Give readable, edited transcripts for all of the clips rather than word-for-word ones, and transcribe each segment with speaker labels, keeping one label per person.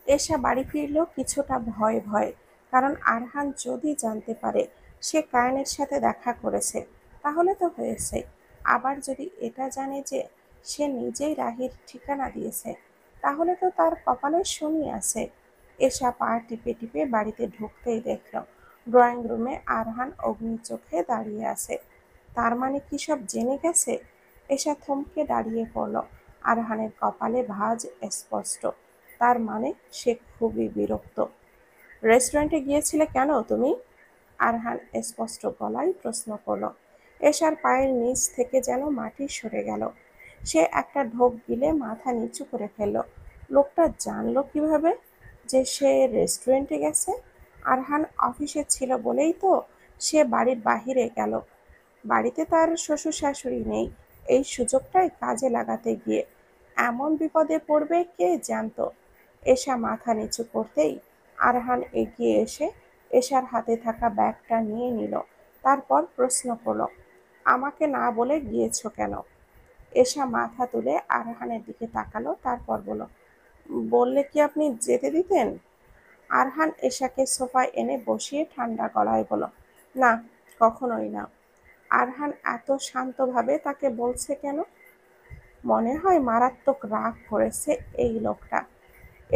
Speaker 1: এশা বাড়ি ফিরল কিছুটা ভয়ে ভয়ে, কারণ আরহান যদি জানতে পারে সে কায়েনের সাথে দেখা করেছে তাহলে তো হয়েছে। আবার যদি এটা জানে যে সে নিজেই রাহির ঠিকানা দিয়েছে তাহলে তো তার কপালে শনি আছে। এশা পা টিপে টিপে বাড়িতে ঢুকতেই দেখল ড্রয়িং রুমে আরহান অগ্নি চোখে দাঁড়িয়ে আছে। তার মানে কি সব জেনে গেছে? এশা থমকে দাঁড়িয়ে পড়ল। আরহানের কপালে ভাঁজ স্পষ্ট। তার মানে সে খুবই বিরক্ত। রেস্টুরেন্টে গিয়েছিলে কেন তুমি? আরহান স্পষ্ট গলায় প্রশ্ন করল। এশার পায়ের নিচ থেকে যেন মাটি সরে গেল। সে একটা ঢোক গিলে মাথা নিচু করে ফেলল। লোকটা জানলো কিভাবে যে সে রেস্টুরেন্টে গেছে? আরহান অফিসে ছিল বলেই তো সে বাড়ির বাহিরে গেল। বাড়িতে তার শ্বশুর শাশুড়ি নেই। এই সুযোগটাই কাজে লাগাতে গিয়ে এমন বিপদে পড়বে কে জানতো। এশা মাথা নিচু করতেই আরহান এগিয়ে এসে এশার হাতে থাকা ব্যাগটা নিয়ে নিল। তারপর প্রশ্ন করল, আমাকে না বলে গিয়েছো কেন? এশা মাথা তুলে আরহানের দিকে তাকালো, তারপর বলল, বললে কি আপনি যেতে দিতেন? আরহান এশাকে সোফায় এনে বসিয়ে ঠান্ডা গলায় বলল, না, কখনোই না। আরহান এত শান্তভাবে তাকে বলছে কেন? মনে হয় মারাত্মক রাগ করেছে এই লোকটা।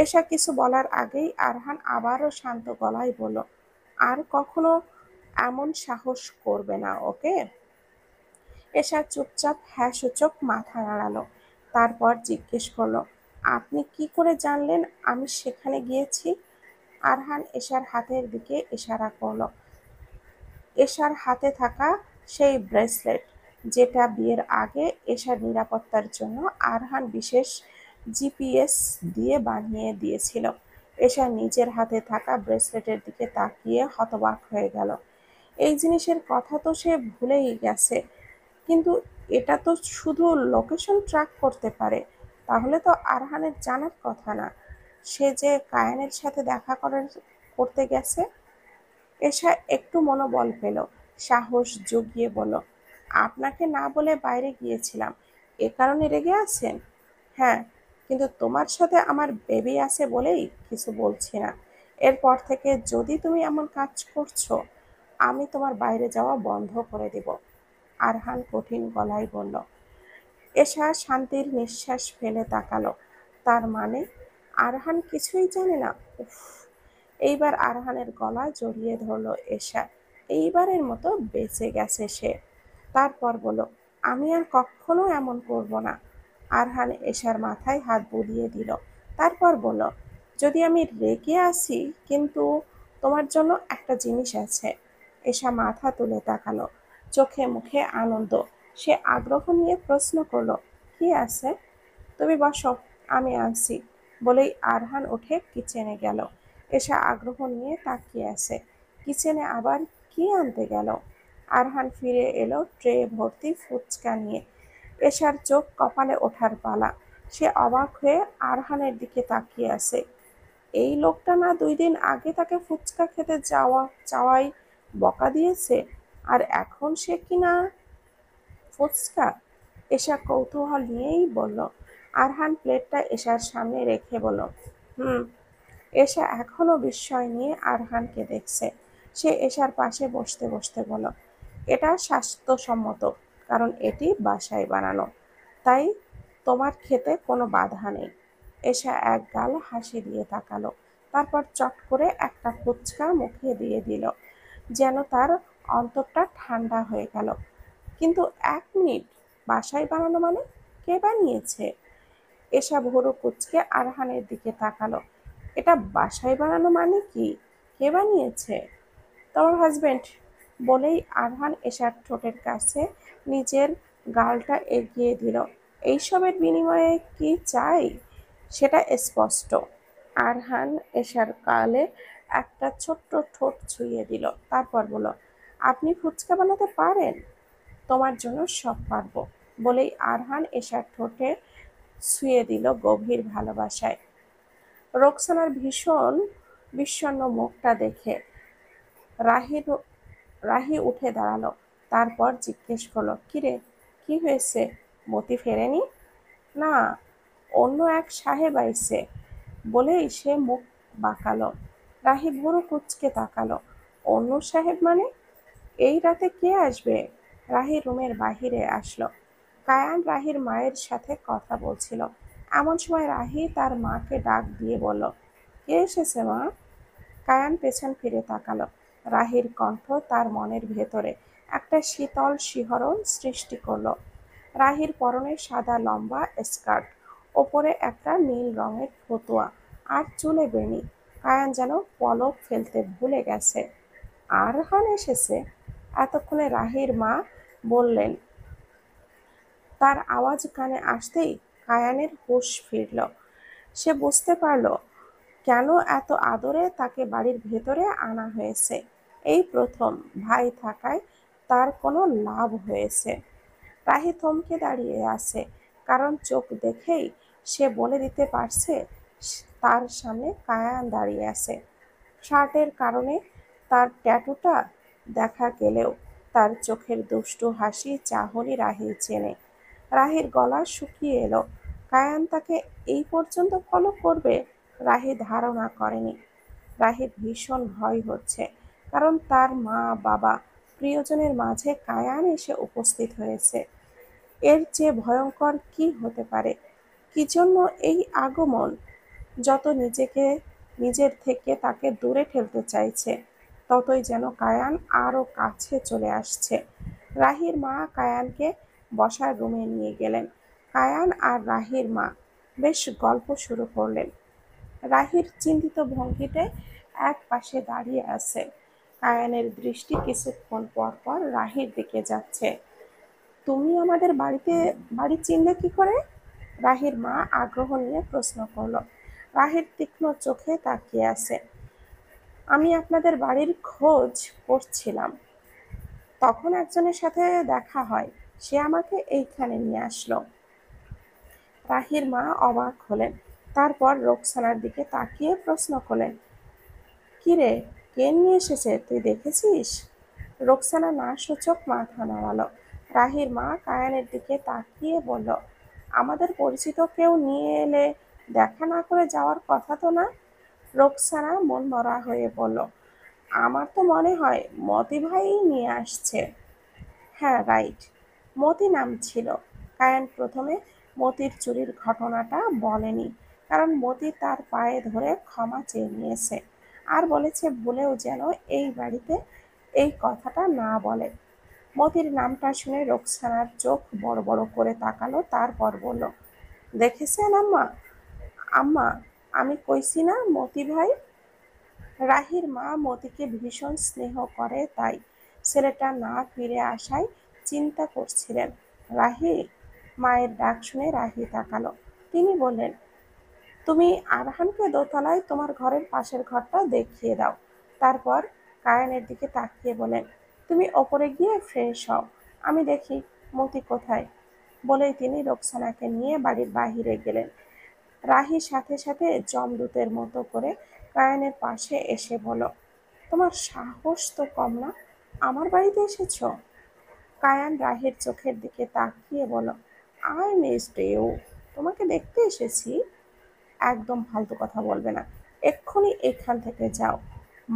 Speaker 1: এশা কিছু বলার আগেই আরহান আবারও শান্ত গলায় বলল, আর কখনো এমন সাহস করবে না, ওকে? এশা চুপচাপ হ্যাঁ সূচক মাথা নাড়ালো। তারপর জিজ্ঞেস করলো, আপনি কি করে জানলেন আমি সেখানে গিয়েছি? আরহান এশার হাতের দিকে ইশারা করলো। এশার হাতে থাকা সেই ব্রেসলেট যেটা বিয়ের আগে এশার নিরাপত্তার জন্য আরহান বিশেষ জিপিএস দিয়ে বানিয়ে দিয়েছিল। এশা নিজের হাতে থাকা ব্রেসলেটের দিকে তাকিয়ে হতবাক হয়ে গেল। এই জিনিসের কথা তো সে ভুলেই গেছে, কিন্তু এটা তো শুধু লোকেশন ট্র্যাক করতে পারে। তাহলে তো আরহানের জানার কথা না সে যে কায়ানের সাথে দেখা করতে গেছে। এশা একটু মনোবল পেল, সাহস জুগিয়ে বলল, আপনাকে না বলে বাইরে গিয়েছিলাম, এ কারণে রেগে আছেন? হ্যাঁ, কিন্তু তোমার সাথে আমার বেবি আছে বলেই কিছু বলছি না। এরপর থেকে যদি তুমি এমন কাজ করছো আমি তোমার বাইরে যাওয়া বন্ধ করে দেব। আরহান কঠিন গলায় বলল। এশা শান্তির নিঃশ্বাস ফেলে তাকালো। তার মানে আরহান কিছুই জানে না? উফ! এইবার আরহানের গলা জড়িয়ে ধরল এশা। এইবারের মতো বেঁচে গেছে সে। তারপর বলল, আমি আর কখনো এমন করব না। আরহান এশার মাথায় হাত বুলিয়ে দিল। তারপর বলল, যদি আমি রেগে আসি, কিন্তু তোমার জন্য একটা জিনিস আছে। এশা মাথা তুলে তাকালো, চোখে মুখে আনন্দ। সে আগ্রহ নিয়ে প্রশ্ন করলো, কি আছে? তুমি বসো, আমি আনছি। বলেই আরহান উঠে কিচেনে গেল। এশা আগ্রহ নিয়ে তাকিয়ে আছে। কিচেনে আবার কি আনতে গেল? আরহান ফিরে এলো ট্রে ভর্তি ফুচকা নিয়ে। এশার চোখ কপালে ওঠার পালা। সে অবাক হয়ে আরহানের দিকে তাকিয়ে আছে। এই লোকটা না 2 দিন আগে তাকে ফুচকা খেতে চাওয়াই বকা দিয়েছে, আর এখন সে কিনা ফুচকা? এশা কৌতূহল নিয়েই বলল। আরহান প্লেটটা এশার সামনে রেখে বলল, হুম। এশা এখনো বিস্ময় নিয়ে আরহানকে দেখছে। সে এশার পাশে বসতে বসতে বলল, এটা স্বাস্থ্যসম্মত, কারণ এটি বাসায় বানানো, তাই তোমার খেতে কোনো বাধা নেই। এশা এক গাল হাসি দিয়ে তাকালো, তারপর চট করে একটা ফুচকা মুখে দিয়ে দিল, যেন তার অন্তরটা ঠান্ডা হয়ে গেল। কিন্তু 1 মিনিট, বাসায় বানানো মানে? কে বানিয়েছে? এশা ভুরু কুঁচকে আরহানের দিকে তাকালো। এটা বাসায় বানানো মানে কি? কে বানিয়েছে? তোমার হাজবেন্ড। বলেই আরহান এশার ঠোঁটের কাছে নিজের গালটা এগিয়ে দিল। এইসবের বিনিময়ে কি চাই সেটা স্পষ্ট। আরহান এশার গালে একটা ছোট্ট ঠোঁট ছুঁয়ে দিল, তারপর বলল, আপনি ফুচকা বানাতে পারেন? তোমার জন্য সব পারবো। বলেই আরহান এশার ঠোঁটে ছুঁয়ে দিল গভীর ভালোবাসায়। রোকসানার ভীষণ বিষণ্ণ মুখটা দেখে রাহির রাহি উঠে দাঁড়ালো। তারপর জিজ্ঞেস করলো, কিরে, কি হয়েছে? মতি ফেরেনি? না, অন্য এক সাহেব আইছে। বলেই সে মুখ বাঁকালো। রাহি ভুরু কুঁচকে তাকালো। অন্য সাহেব মানে? এই রাতে কে আসবে? রাহি রুমের বাহিরে আসলো। কায়ান রাহির মায়ের সাথে কথা বলছিল। এমন সময় রাহি তার মাকে ডাক দিয়ে বলল, কে এসেছে মা? কায়ান পেছন ফিরে তাকালো। রাহির কণ্ঠ তার মনের ভেতরে একটা শীতল শিহরণ সৃষ্টি করলো। রাহির পরনে সাদা লম্বা স্কার্ট, ওপরে একটা নীল রঙের ফতুয়া, আর চুলে বেণী। কায়ান যেন পলক ফেলতে ভুলে গেছে। আরহান এসেছে। এতক্ষণে রাহির মা বললেন। তার আওয়াজ কানে আসতেই কায়ানের হুঁশ ফিরল। সে বুঝতে পারল কেন এত আদরে তাকে বাড়ির ভেতরে আনা হয়েছে। এই প্রথম ভাই থাকায় তার কোনো লাভ হয়েছে। রাহি থমকে দাঁড়িয়ে আছে, কারণ চোখ দেখেই সে বলে দিতে পারছে তার সামনে কায়ান দাঁড়িয়ে আছে। শার্টের কারণে তার ট্যাটুটা দেখা গেলেও তার চোখের দুষ্টু হাসি চাহনি রাহি চেনে। রাহির গলা শুকিয়ে এলো। কায়ান তাকে এই পর্যন্ত ফলো করবে রাহি ধারণা করেনি। রাহির ভীষণ ভয় হচ্ছে, কারণ তার মা বাবা প্রিয়জনের মাঝে কায়ান এসে উপস্থিত হয়েছে। এর চেয়ে ভয়ঙ্কর কি হতে পারে? কি জন্য এই আগমন? যত নিজেকে নিজের থেকে তাকে দূরে ঠেলতে চাইছে, ততই যেন কায়ান আরো কাছে চলে আসছে। রাহির মা কায়ানকে বসার রুমে নিয়ে গেলেন। কায়ান আর রাহির মা বেশ গল্প শুরু করলেন। রাহির চিন্তিত ভঙ্গিতে এক পাশে দাঁড়িয়ে আছে। কায়ানের দৃষ্টি কিছুক্ষণ পর পর রাহির দিকে যাচ্ছে। তুমি আমাদের বাড়ি চিনলে কি করে? রাহির মা আগ্রহ নিয়ে প্রশ্ন করল। রাহির তীক্ষ্ণ চোখে তাকিয়ে আছে। আমি আপনাদের বাড়ির খোঁজ করছিলাম, তখন একজনের সাথে দেখা হয়, সে আমাকে এইখানে নিয়ে আসলো। রাহির মা অবাক হলেন। তারপর রোকসানার দিকে তাকিয়ে প্রশ্ন করলেন, কিরে, কে নিয়ে এসেছে, তুই দেখেছিস? রোকসানা না সূচক মাথা নাড়ালো। রাহির মা কায়ানের দিকে তাকিয়ে বলল, আমাদের পরিচিত কেউ নিয়ে এলে দেখা না করে যাওয়ার কথা তো না? রোকসানা মনমরা হয়ে বলল, আমার তো মনে হয় মতি ভাই নিয়ে আসছে। হ্যাঁ, রাইট, মতি নাম ছিল। কায়ান প্রথমে মতির চুরির ঘটনাটা বলেনি, কারণ মতি তার পায়ে ধরে ক্ষমা চেয়ে নিয়েছে, আর বলেছে ভুলেও যেন এই বাড়িতে এই কথাটা না বলে। মতির নামটা শুনে রোকসানার চোখ বড় বড় করে তাকালো, তারপর বলল, দেখেছেন আম্মা? আম্মা, আমি কইছি না মতি ভাই? রাহির মা মতিকে ভীষণ স্নেহ করে, তাই ছেলেটা না ফিরে আসায় চিন্তা করছিলেন। রাহি, মায়ের ডাক শুনে রাহি তাকালো। তিনি বললেন, তুমি আরহানকে দোতলায় তোমার ঘরের পাশের ঘরটা দেখিয়ে দাও। তারপর কায়ানের দিকে তাকিয়ে বলেন, তুমি ওপরে গিয়ে ফ্রেশ হও, আমি দেখি মতি কোথায়। বলেই তিনি রোকসানাকে নিয়ে বাড়ির বাহিরে গেলেন। রাহি সাথে সাথে জমদূতের মতো করে কায়ানের পাশে এসে বলল, তোমার সাহস তো কম না, আমার বাড়িতে এসেছো? কায়ান রাহির চোখের দিকে তাকিয়ে বলল, আই মিসড ইউ, তোমাকে দেখতে এসেছি। একদম ফালতু কথা বলবে না, এক্ষুনি এখান থেকে যাও।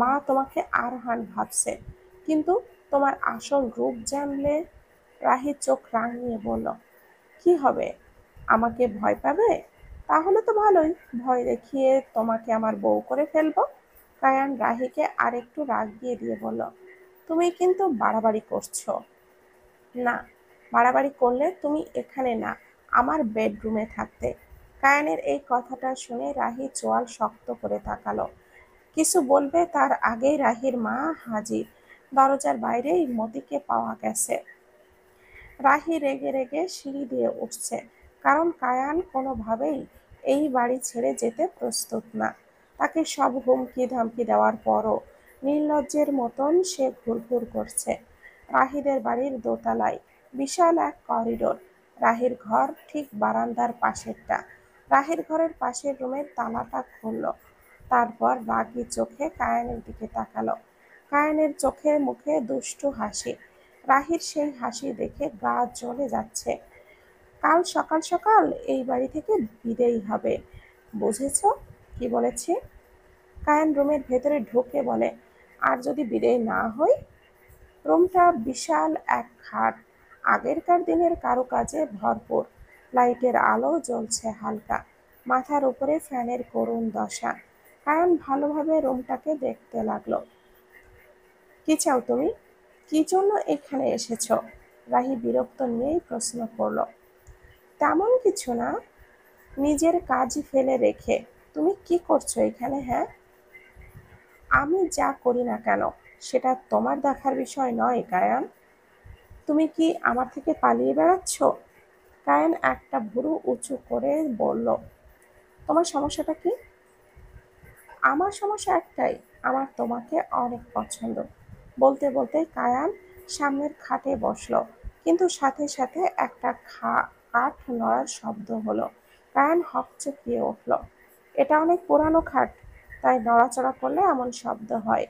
Speaker 1: মা তোমাকে আরহান ভাবছে, কিন্তু তোমার আসল রূপ জানলে। রাহির চোখ রাঙিয়ে বলল, কি হবে? আমাকে ভয় পাবে? তাহলে তো ভালোই, ভয় দেখিয়ে তোমাকে আমার বউ করে ফেলবো। কায়ান রাহিকে আরেকটু রাগিয়ে দিয়ে বলল, তুমি কিন্তু বাড়াবাড়ি করছো। না, বাড়াবাড়ি করলে তুমি এখানে না, আমার বেডরুমে থাকতে। কায়ানের এই কথাটা শুনে রাহি চোয়াল শক্ত করে তাকালো। কিছু বলবে তার আগেই রাহির মা হাজির। দরজার বাইরেই মতিকে পাওয়া গেছে। রাহি রেগে রেগে সিঁড়ি দিয়ে উঠছে, কারণ কায়ান কোনোভাবেই এই বাড়ি ছেড়ে যেতে প্রস্তুত না। তাকে সব হুমকি ধামকি দেওয়ার পরও নির্লজ্জের মতন সে ঘুরঘুর করছে। রাহিদের বাড়ির দোতলায় বিশাল এক করিডোর। রাহির ঘর ঠিক বারান্দার পাশেরটা। রাহির ঘরের পাশের রুমের তালাটা খুলল। তারপর রাগী চোখে কায়ানের দিকে তাকালো। কায়ানের চোখে মুখে দুষ্টু হাসি। রাহির সেই হাসি দেখে গা জ্বলে যাচ্ছে। কাল সকাল সকাল এই বাড়ি থেকে বিদেয় হবে, বুঝেছ? কি বলেছি? কায়ান রুমের ভেতরে ঢুকে বলে, আর যদি বিদেয় না হই? রুমটা বিশাল এক খাট, আগেরকার দিনের কারুকাজে ভরপুর, লাইটের আলো জ্বলছে হালকা, মাথার উপরে ফ্যানের করুণ দশা। কায়ান ভালোভাবে রুমটাকে দেখতে লাগলো। কি চাও তুমি? কি জন্য এখানে এসেছ? রাহি বিরক্ত নিয়েই প্রশ্ন করল। তেমন কিছু না, নিজের কাজ ফেলে রেখে তুমি কি করছো এখানে? হ্যাঁ, আমি যা করি না কেন সেটা তোমার দেখার বিষয় নয় কায়ান। তুমি কি আমার থেকে পালিয়ে বেড়াচ্ছ? কায়ান একটা ভুরু উঁচু করে বলল, তোমার সমস্যাটা কি? আমার সমস্যা একটাই, আমার তোমাকে অনেক পছন্দ। বলতে বলতে কায়ান সামনের খাটে বসলো, কিন্তু সাথে সাথে একটা কাঠ নড়ার শব্দ হলো। কায়ান হকচকিয়ে উঠল। এটা অনেক পুরানো খাট, তাই নড়াচড়া করলে এমন শব্দ হয়।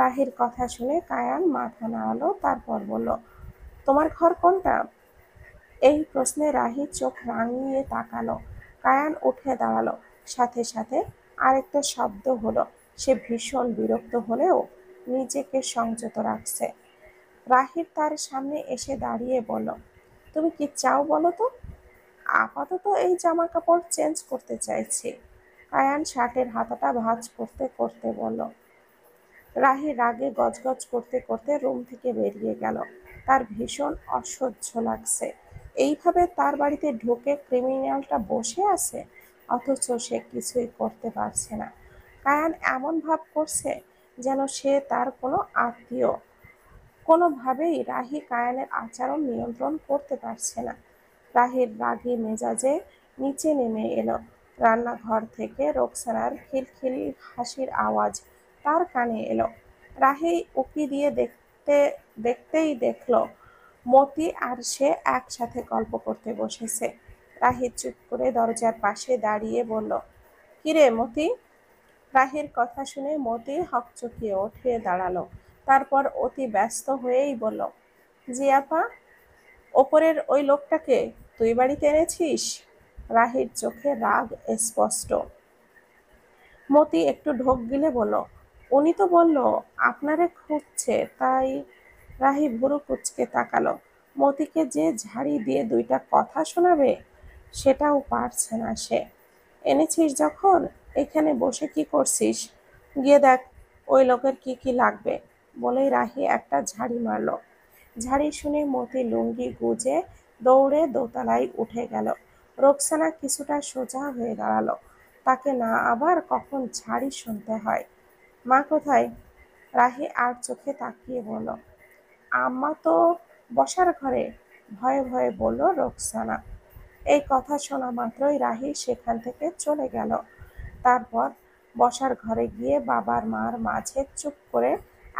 Speaker 1: রাহির কথা শুনে কায়ান মাথা নাড়ালো, তারপর বলল, তোমার ঘর কোনটা? এই প্রশ্নে রাহি চোখ রাঙিয়ে তাকালো। কায়ান উঠে দাঁড়ালো, সাথে সাথে আরেকটা শব্দ হলো। সে ভীষণ বিরক্ত হলেও নিজেকে সংযত রাখছে। রাহির তার সামনে এসে দাঁড়িয়ে বলল, তুমি কি চাও বলো তো? আপাতত এই জামা কাপড় চেঞ্জ করতে চাইছি। কায়ান শার্টের হাতাটা ভাঁজ করতে করতে বলল। রাহি রাগে গজগজ করতে করতে রুম থেকে বেরিয়ে গেল। তার ভীষণ অসহ্য লাগছে। এইভাবে তার বাড়িতে ঢুকে ক্রিমিনালটা বসে আছে, অথচ সে কিছুই করতে পারছে না। কায়ান এমন ভাব করছে যেন সে তার কোনো আত্মীয়। কোনোভাবেই রাহি কায়ানের আচরণ নিয়ন্ত্রণ করতে পারছে না। রাহির রাগী মেজাজে নিচে নেমে এলো। রান্নাঘর থেকে রোকসানার খিলখিলি হাসির আওয়াজ তার কানে এলো। রাহি উঁকি দিয়ে দেখতেই দেখলো মতি আর সে একসাথে গল্প করতে বসেছে। রাহি চুপ করে দরজার পাশে দাঁড়িয়ে বলল, কিরে মতি? রাহির কথা শুনে মতি হকচকিয়ে উঠে দাঁড়ালো। তারপর অতি ব্যস্ত হয়েই বলল, জি আপা, ওপরের ওই লোকটাকে তুই বাড়িতে এনেছিস? রাহির চোখে রাগ স্পষ্ট। মতি একটু ঢোক গিলে বলল, উনি তো বলল আপনারে খুঁজছে, তাই। রাহি ভুরু কুঁচকে তাকালো। মতিকে যে ঝাড়ি দিয়ে দুইটা কথা শোনাবে সেটাও পারছে না সে। এনেছিস যখন এখানে বসে কি করছিস? গিয়ে দেখ ওই লোকের কি কি লাগবে। বলেই রাহি একটা ঝাড়ি মারল। ঝাড়ি শুনে মতি লুঙ্গি গুজে দৌড়ে দোতলায় উঠে গেল। রোকসানা কিছুটা সোজা হয়ে দাঁড়ালো। তাকে না আবার কখন ঝাড়ি শুনতে হয়। মা কোথায়? রাহি আর চোখে তাকিয়ে বলল, আম্মা তো বসার ঘরে, ভয়ে ভয়ে বলল রোকসানা। এই কথা শোনা মাত্রই রাহি সেখান থেকে চলে গেল। তারপর বসার ঘরে গিয়ে বাবার মার মাঝে চুপ করে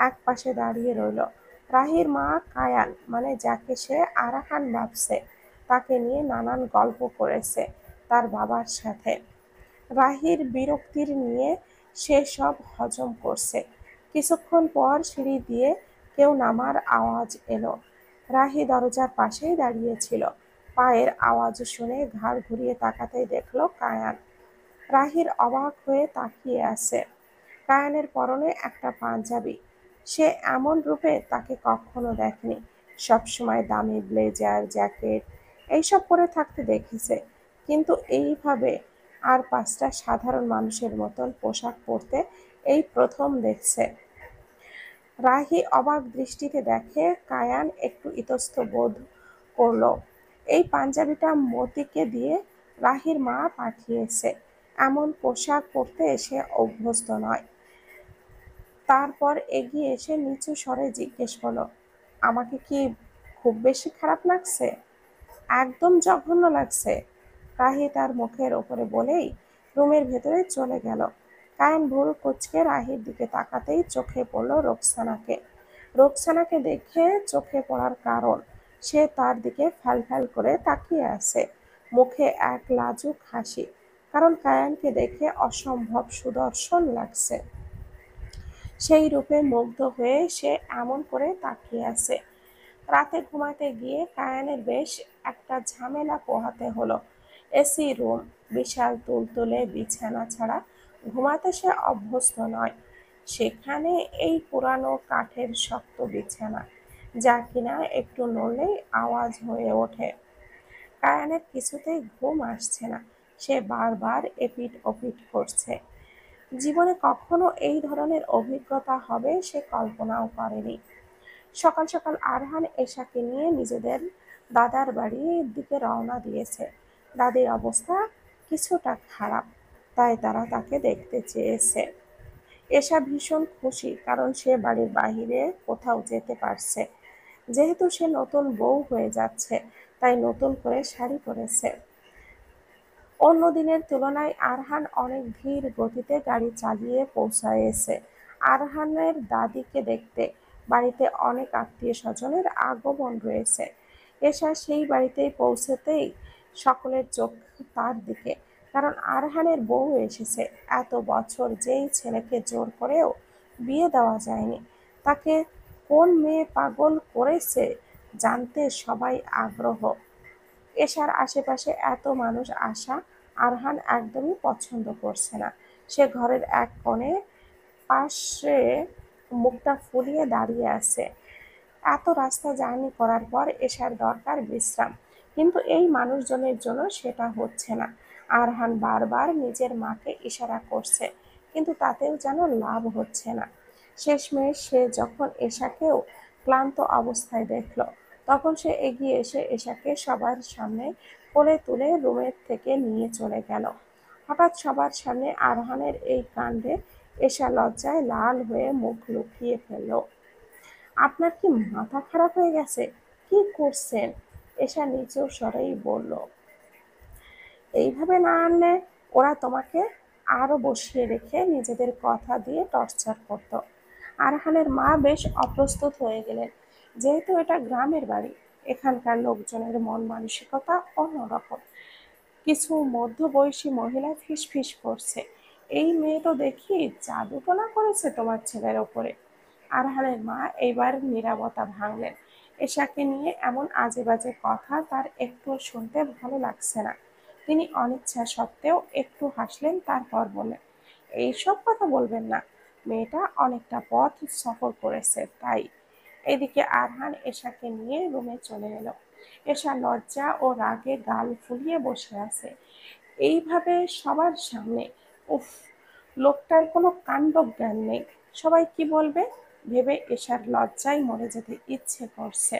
Speaker 1: এক পাশে দাঁড়িয়ে রইল। রাহির মা কায়ান, মানে যাকে সে আরাহান ভাবছে, তাকে নিয়ে নানান গল্প করেছে তার বাবার সাথে। রাহির বিরক্তির নিয়ে সে সব হজম করছে। কিছুক্ষণ পর সিঁড়ি দিয়ে কেউ নামার আওয়াজ এলো। রাহি দরজার পাশেই দাঁড়িয়েছিল। পায়ের আওয়াজ শুনে ঘাড় ঘুরিয়ে তাকাতেই দেখলো কায়ান। রাহির অবাক হয়ে তাকিয়ে আছে। কায়ানের পরনে একটা পাঞ্জাবি। সে এমন রূপে তাকে কখনো দেখেনি। সবসময় দামি ব্লেজার, জ্যাকেট এইসব পরে থাকতে দেখেছে, কিন্তু এইভাবে আর পাঁচটা সাধারণ মানুষের মতন পোশাক পরতে এই প্রথম দেখছে। রাহি অবাক দৃষ্টিতে দেখে কায়ান একটু ইতস্ত বোধ করলো। এই পাঞ্জাবিটা মতিকে দিয়ে রাহির মা পাঠিয়েছে। এমন পোশাক পরতে সে অভ্যস্ত নয়। তারপর এগিয়ে এসে নিচু স্বরে জিজ্ঞেস করলো, আমাকে কি খুব বেশি খারাপ লাগছে? একদম জঘন্য লাগছে, রাহি তার মুখের ওপরে বলেই রুমের ভেতরে চলে গেল। কায়ান ভুরু কুঁচকে রাহির দিকে তাকাতেই চোখে পড়ল রোকসানাকে। রোকসানাকে দেখে চোখে পড়ার কারণ, সে তার দিকে ফ্যাল ফ্যাল করে তাকিয়ে আছে, মুখে এক লাজুক হাসি, কারণ কায়ানকে দেখে অসম্ভব সুদর্শন লাগছে। সেই রূপে মুগ্ধ হয়ে সে এমন করে তাকিয়ে আছে। রাতে ঘুমাতে গিয়ে কায়ানের বেশ একটা ঝামেলা পোহাতে হলো। এসি রুম, বিশাল তুলতুলে বিছানা ছাড়া ঘুমাতে সে অভ্যস্ত নয়। সেখানে এই পুরানো কাঠের শক্ত বিছানা, যা কিনা একটু নড়লেই আওয়াজ হয়ে ওঠে। কায়ানের কিছুতেই ঘুম আসছে না। সে বারবার এপিট ওপিট করছে। জীবনে কখনো এই ধরনের অভিজ্ঞতা হবে সে কল্পনাও করেনি। সকাল সকাল আরহান এশাকে নিয়ে নিজেদের দাদার বাড়ির দিকে রওনা দিয়েছে। দাদির অবস্থা কিছুটা খারাপ, তাই তারা তাকে দেখতে চেয়েছে। এশা ভীষণ খুশি, কারণ সে বাড়ির বাইরে কোথাও যেতে পারছে। যেহেতু সে নতুন বউ হয়ে যাচ্ছে, তাই নতুন করে শাড়ি পরেছে। অন্য দিনের তুলনায় আরহান অনেক ধীর গতিতে গাড়ি চালিয়ে পৌঁছায়েছে আরহানের দাদিকে দেখতে। বাড়িতে অনেক আত্মীয় স্বজনের আগমন রয়েছে। এশা সেই বাড়িতেই পৌঁছতেই সকলের চোখ তার দিকে, কারণ আরহানের বউ এসেছে। এত বছর যেই ছেলেকে জোর করেও বিয়ে দেওয়া যায়নি, তাকে কোন মেয়ে পাগল করেছে জানতে সবাই আগ্রহ। এশার আশেপাশে এত মানুষ আসা আরহান একদমই পছন্দ করছে না। সে ঘরের এক কোণে পাশে মুখটা ফুলিয়ে দাঁড়িয়ে আছে। এত রাস্তা জার্নি করার পর এশার দরকার বিশ্রাম, কিন্তু এই মানুষজনের জন্য সেটা হচ্ছে না। আরহান বারবার নিজের মাকে ইশারা করছে, কিন্তু তাতেও যেন লাভ হচ্ছে না। শেষমেশ সে যখন এশাকেও ক্লান্ত অবস্থায় দেখল, তখন সে এগিয়ে এসে এশাকে সবার সামনে কোলে তুলে রুমের থেকে নিয়ে চলে গেল। হঠাৎ সবার সামনে আরহানের এই কাণ্ডে এশা লজ্জায় লাল হয়ে মুখ লুকিয়ে ফেলল। আপনার কি মাথা খারাপ হয়ে গেছে? কি করছেন? এশা নিচু স্বরেই বলল। এইভাবে না আনলে ওরা তোমাকে আরো বসিয়ে রেখে নিজেদের কথা দিয়ে টর্চার করত। আরহানের মা বেশ অপ্রস্তুত হয়ে গেলেন। যেহেতু এটা গ্রামের বাড়ি, এখানকার লোকজনের মন মানসিকতা অন্যরকম। কিছু মধ্যবয়সী মহিলা ফিসফিস করছে, এই মেয়ে তো দেখি জাদুটোনা করেছে তোমার ছেলের ওপরে। আরহানের মা এইবার নীরবতা ভাঙলেন। এশাকে নিয়ে এমন আজে বাজে কথা তার একটু শুনতে ভালো লাগছে না। তিনি অনিচ্ছা সত্ত্বেও একটু হাসলেন, তারপর বললেন, এইসব কথা বলবেন না। মেয়েটা অনেকটা পথ সফর করেছে, তাই। এদিকে আরহান এশাকে নিয়ে রুমে চলে এলো। এশা লজ্জা ও রাগে গাল ফুলিয়ে বসে আছে, এইভাবে সবার সামনে। উফ, লোকটার কোনো কাণ্ডজ্ঞান নেই। সবাই কি বলবে ভেবে এশার লজ্জায় মরে যেতে ইচ্ছে করছে।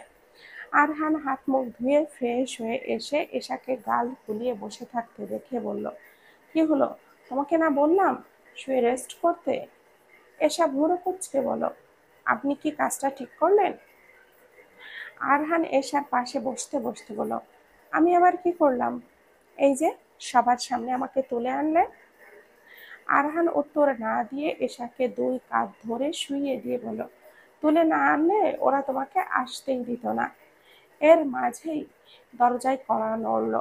Speaker 1: আরহান হাত মুখ ধুয়ে ফ্রেশ হয়ে এসে এশাকে গাল ফুলিয়ে বসে থাকতে দেখে বলল, কি হলো? তোমাকে না বললাম শুয়ে রেস্ট করতে? এশা ভুরু কুঁচকে বলল, আপনি কি কাজটা ঠিক করলেন? আরহান এশার পাশে বসতে বসতে বলল, আমি আবার কি করলাম? এই যে সবার সামনে আমাকে তুলে আনলে। আরহান উত্তর না দিয়ে এশাকে দুই কাঁধ ধরে শুইয়ে দিয়ে বলল, তুলে না আনলে ওরা তোমাকে আসতেই দিত না। এর মাঝেই দরজায় কড়া নড়ল।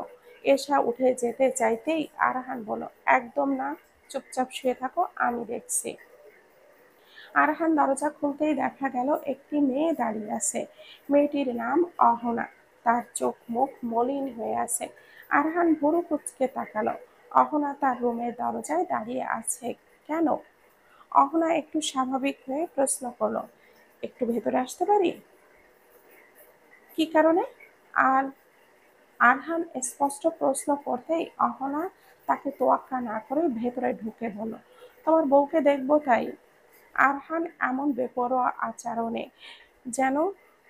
Speaker 1: এশা উঠে যেতে চাইতেই আরহান বলল, একদম না, চুপচাপ শুয়ে থাকো, আমি দেখছি। আরহান দরজা খুলতেই দেখা গেল একটি মেয়ে দাঁড়িয়ে আছে। মেয়েটির নাম অহনা। তার চোখ মুখ মলিন হয়ে আছে। আরহান ভুরু কুঁচকে তাকালো। অহনা তার রুমের দরজায় দাঁড়িয়ে আছে কেন? অহনা একটু স্বাভাবিক হয়ে প্রশ্ন করলো, একটু ভেতরে আসতে পারি? কি কারণে? আর আরহান স্পষ্ট প্রশ্ন করতেই অহনা তাকে তোয়াক্কা না করে ভেতরে ঢুকে বলল, তোমার বউকে দেখবো তাই। আরহান এমন বেপরোয়া আচরণে যেন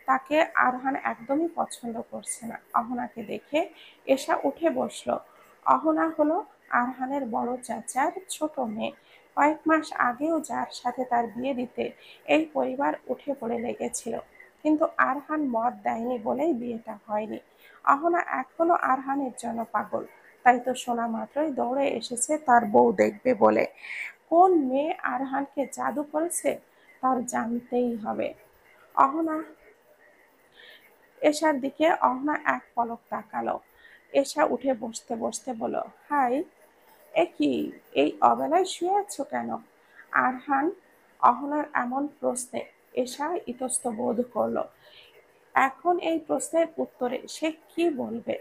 Speaker 1: তাকে আরহান একদমই পছন্দ করছে না। অহনাকে দেখে এশা উঠে বসলো। অহনা হলো আরহানের বড় চাচার ছোট মেয়ে। কয়েক মাস আগেও যার সাথে তার বিয়ে দিতে এই পরিবার উঠে পড়ে লেগেছিল, কিন্তু আরহান মত দেয়নি বলেই বিয়েটা হয়নি। অহনা এখনো আরহানের জন্য পাগল, তাই তো শোনা মাত্রই দৌড়ে এসেছে তার বউ দেখবে বলে। কোন মেয়ে আরহানকে জাদু করেছে তার জানতেই হবে। অহনা এশার দিকে অহনা এক পলক তাকালো। এশা উঠে বসতে বসতে বলল, হাই, এ কি, এই অবেলায় শুয়ে আছো কেন? আরহান অহনার এমন প্রশ্নে এশা ইতস্ত বোধ করলো। এখন এই প্রশ্নের উত্তরে সে কি বলবে?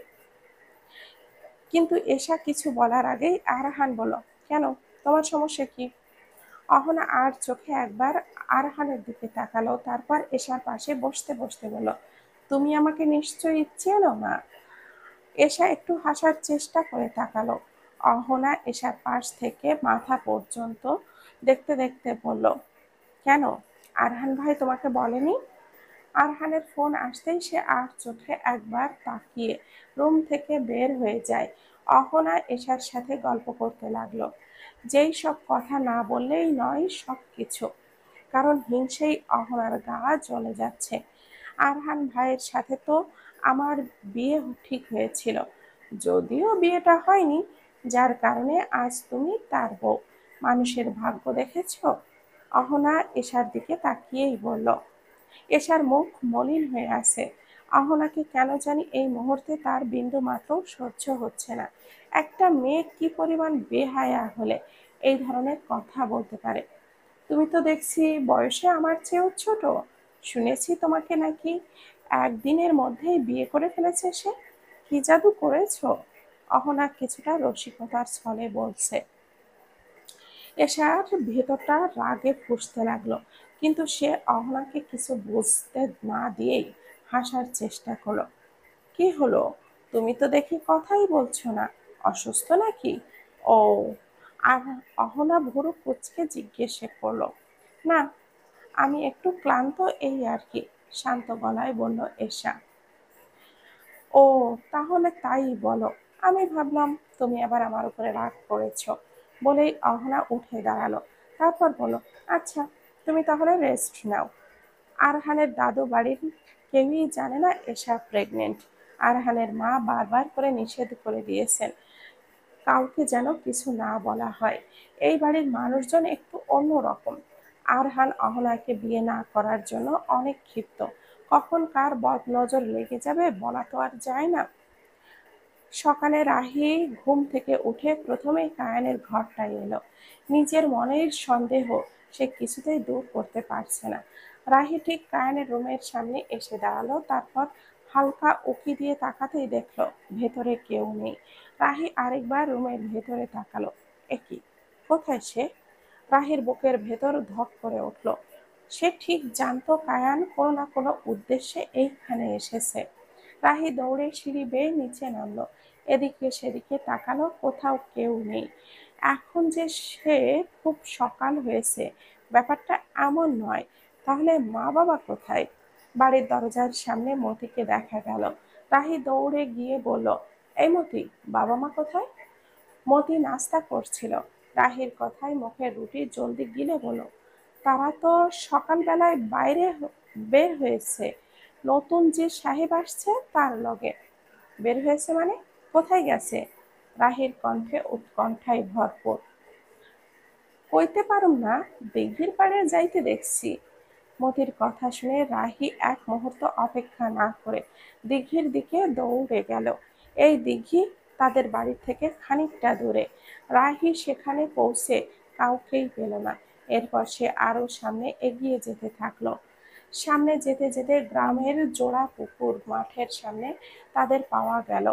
Speaker 1: কিন্তু এশা কিছু বলার আগেই আরহান বলল, কেন, তোমার সমস্যা কি? অহনা আর চোখে একবার আরহানের দিকে তাকালো, তারপর এশার পাশে বসতে বসতে বলল, তুমি আমাকে নিশ্চয়ই চেনো না? এশা একটু হাসার চেষ্টা করে তাকালো। অহনা এশার পাশ থেকে মাথা পর্যন্ত দেখতে দেখতে বলল, কেন, আরহান ভাই তোমাকে বলেনি? আরহানের ফোন আসতেই সে আর চোখে একবার তাকিয়ে রুম থেকে বের হয়ে যায়। অহনা এশার সাথে গল্প করতে লাগলো, যেই সব কথা না বললেই নয় সব কিছু। কারণ হিংসেই অহনার গা জ্বলে যাচ্ছে। আরহান ভাইয়ের সাথে তো আমার বিয়ে ঠিক হয়েছিল, যদিও বিয়েটা হয়নি, যার কারণে আজ তুমি তার বউ। মানুষের ভাগ্য দেখেছ? অহনা এশার দিকে তাকিয়েই বলল। এশার মুখ মলিন হয়ে আছে। অহনাকে কেন জানি এই মুহূর্তে তার বিন্দু মাত্র সহ্য হচ্ছে না। একটা মেয়ে কি পরিমাণ বেহায়া হলে এই ধরনের কথা বলতে পারে? তুমি তো দেখছি বয়সে আমার চেয়েও ছোট। শুনেছি তোমাকে নাকি একদিনের মধ্যেই বিয়ে করে ফেলেছে সে। কি জাদু করেছো? অহনা কিছুটা রসিকতার ছলে বলছে। এশার ভেতরটা রাগে ফুঁসতে লাগলো, কিন্তু সে অহনাকে কিছু বুঝতে না দিয়েই হাসার চেষ্টা করলো। কি হলো, তুমি তো দেখি কথাই বলছো না, অসুস্থ নাকি? ও, আর অহনা ভুরু কুঁচকে জিজ্ঞেস করলো। না, আমি একটু ক্লান্ত, এই আর কি, শান্ত গলায় বলল এশা। ও, তাহলে তাই বলো। আমি ভাবলাম তুমি আবার আমার উপরে রাগ করেছো। বলেই অহনা উঠে দাঁড়ালো। তারপর বলল, আচ্ছা, তুমি তাহলে রেস্ট নাও। আরহানের দাদু বাড়ির কেউই জানে না এশা প্রেগনেন্ট। আরহানের মা বারবার করে নিষেধ করে দিয়েছেন কাউকে যেন কিছু না বলা হয়। এই বাড়ির মানুষজন একটু অন্যরকম। আরহান অহনাকে বিয়ে না করার জন্য অনেক ক্ষিপ্ত। কখন কার বদনজর লেগে যাবে বলা তো আর যায় না। সকালে রাহি ঘুম থেকে উঠে প্রথমেই কায়ানের ঘরটায় এলো। নিজের মনের সন্দেহ সে কিছুতেই দূর করতে পারছে না। রাহি ঠিক কায়ানের রুমের সামনে এসে দাঁড়ালো, তারপর হালকা উঁকি দিয়ে তাকাতেই দেখলো ভেতরে কেউ নেই। রাহি আরেকবার রুমের ভেতরে তাকালো। একি, কোথায় সে? রাহির বুকের ভেতর ধক করে উঠল। সে ঠিক জানতো কায়ান কোনো না কোনো উদ্দেশ্যে এইখানে এসেছে। রাহি দৌড়ে সিঁড়ি বেয়ে নিচে নামলো। এদিকে সেদিকে তাকালো, কোথাও কেউ নেই। এখন যে সে খুব সকাল হয়েছে ব্যাপারটা এমন নয়। তাহলে মা বাবা কোথায়? বাড়ির দরজার সামনে মতিকে দেখা গেল। রাহি দৌড়ে গিয়ে বলল, এই মতি, বাবা মা কোথায়? মতি নাস্তা করছিল। রাহির কথায় মুখের রুটি জলদি গিলে বলল, তারা তো সকালবেলায় বাইরে বের হয়েছে, নতুন যে সাহেব আসছে তার লগে। বের হয়েছে মানে? কোথায় গেছে? রাহির কণ্ঠে উৎকণ্ঠায় ভরপুর। কইতে পারুম না, দিঘির পাড়ে যাইতে দেখছি। মতির কথা শুনে রাহি এক মুহূর্ত অপেক্ষা না করে দিঘির দিকে দৌড়ে গেল। এই দিঘি তাদের বাড়ি থেকে খানিকটা দূরে। রাহি সেখানে পৌঁছে কাউকেই পেল না। এরপর সে আরো সামনে এগিয়ে যেতে থাকলো। সামনে যেতে যেতে গ্রামের জোড়া পুকুর মাঠের সামনে তাদের পাওয়া গেল।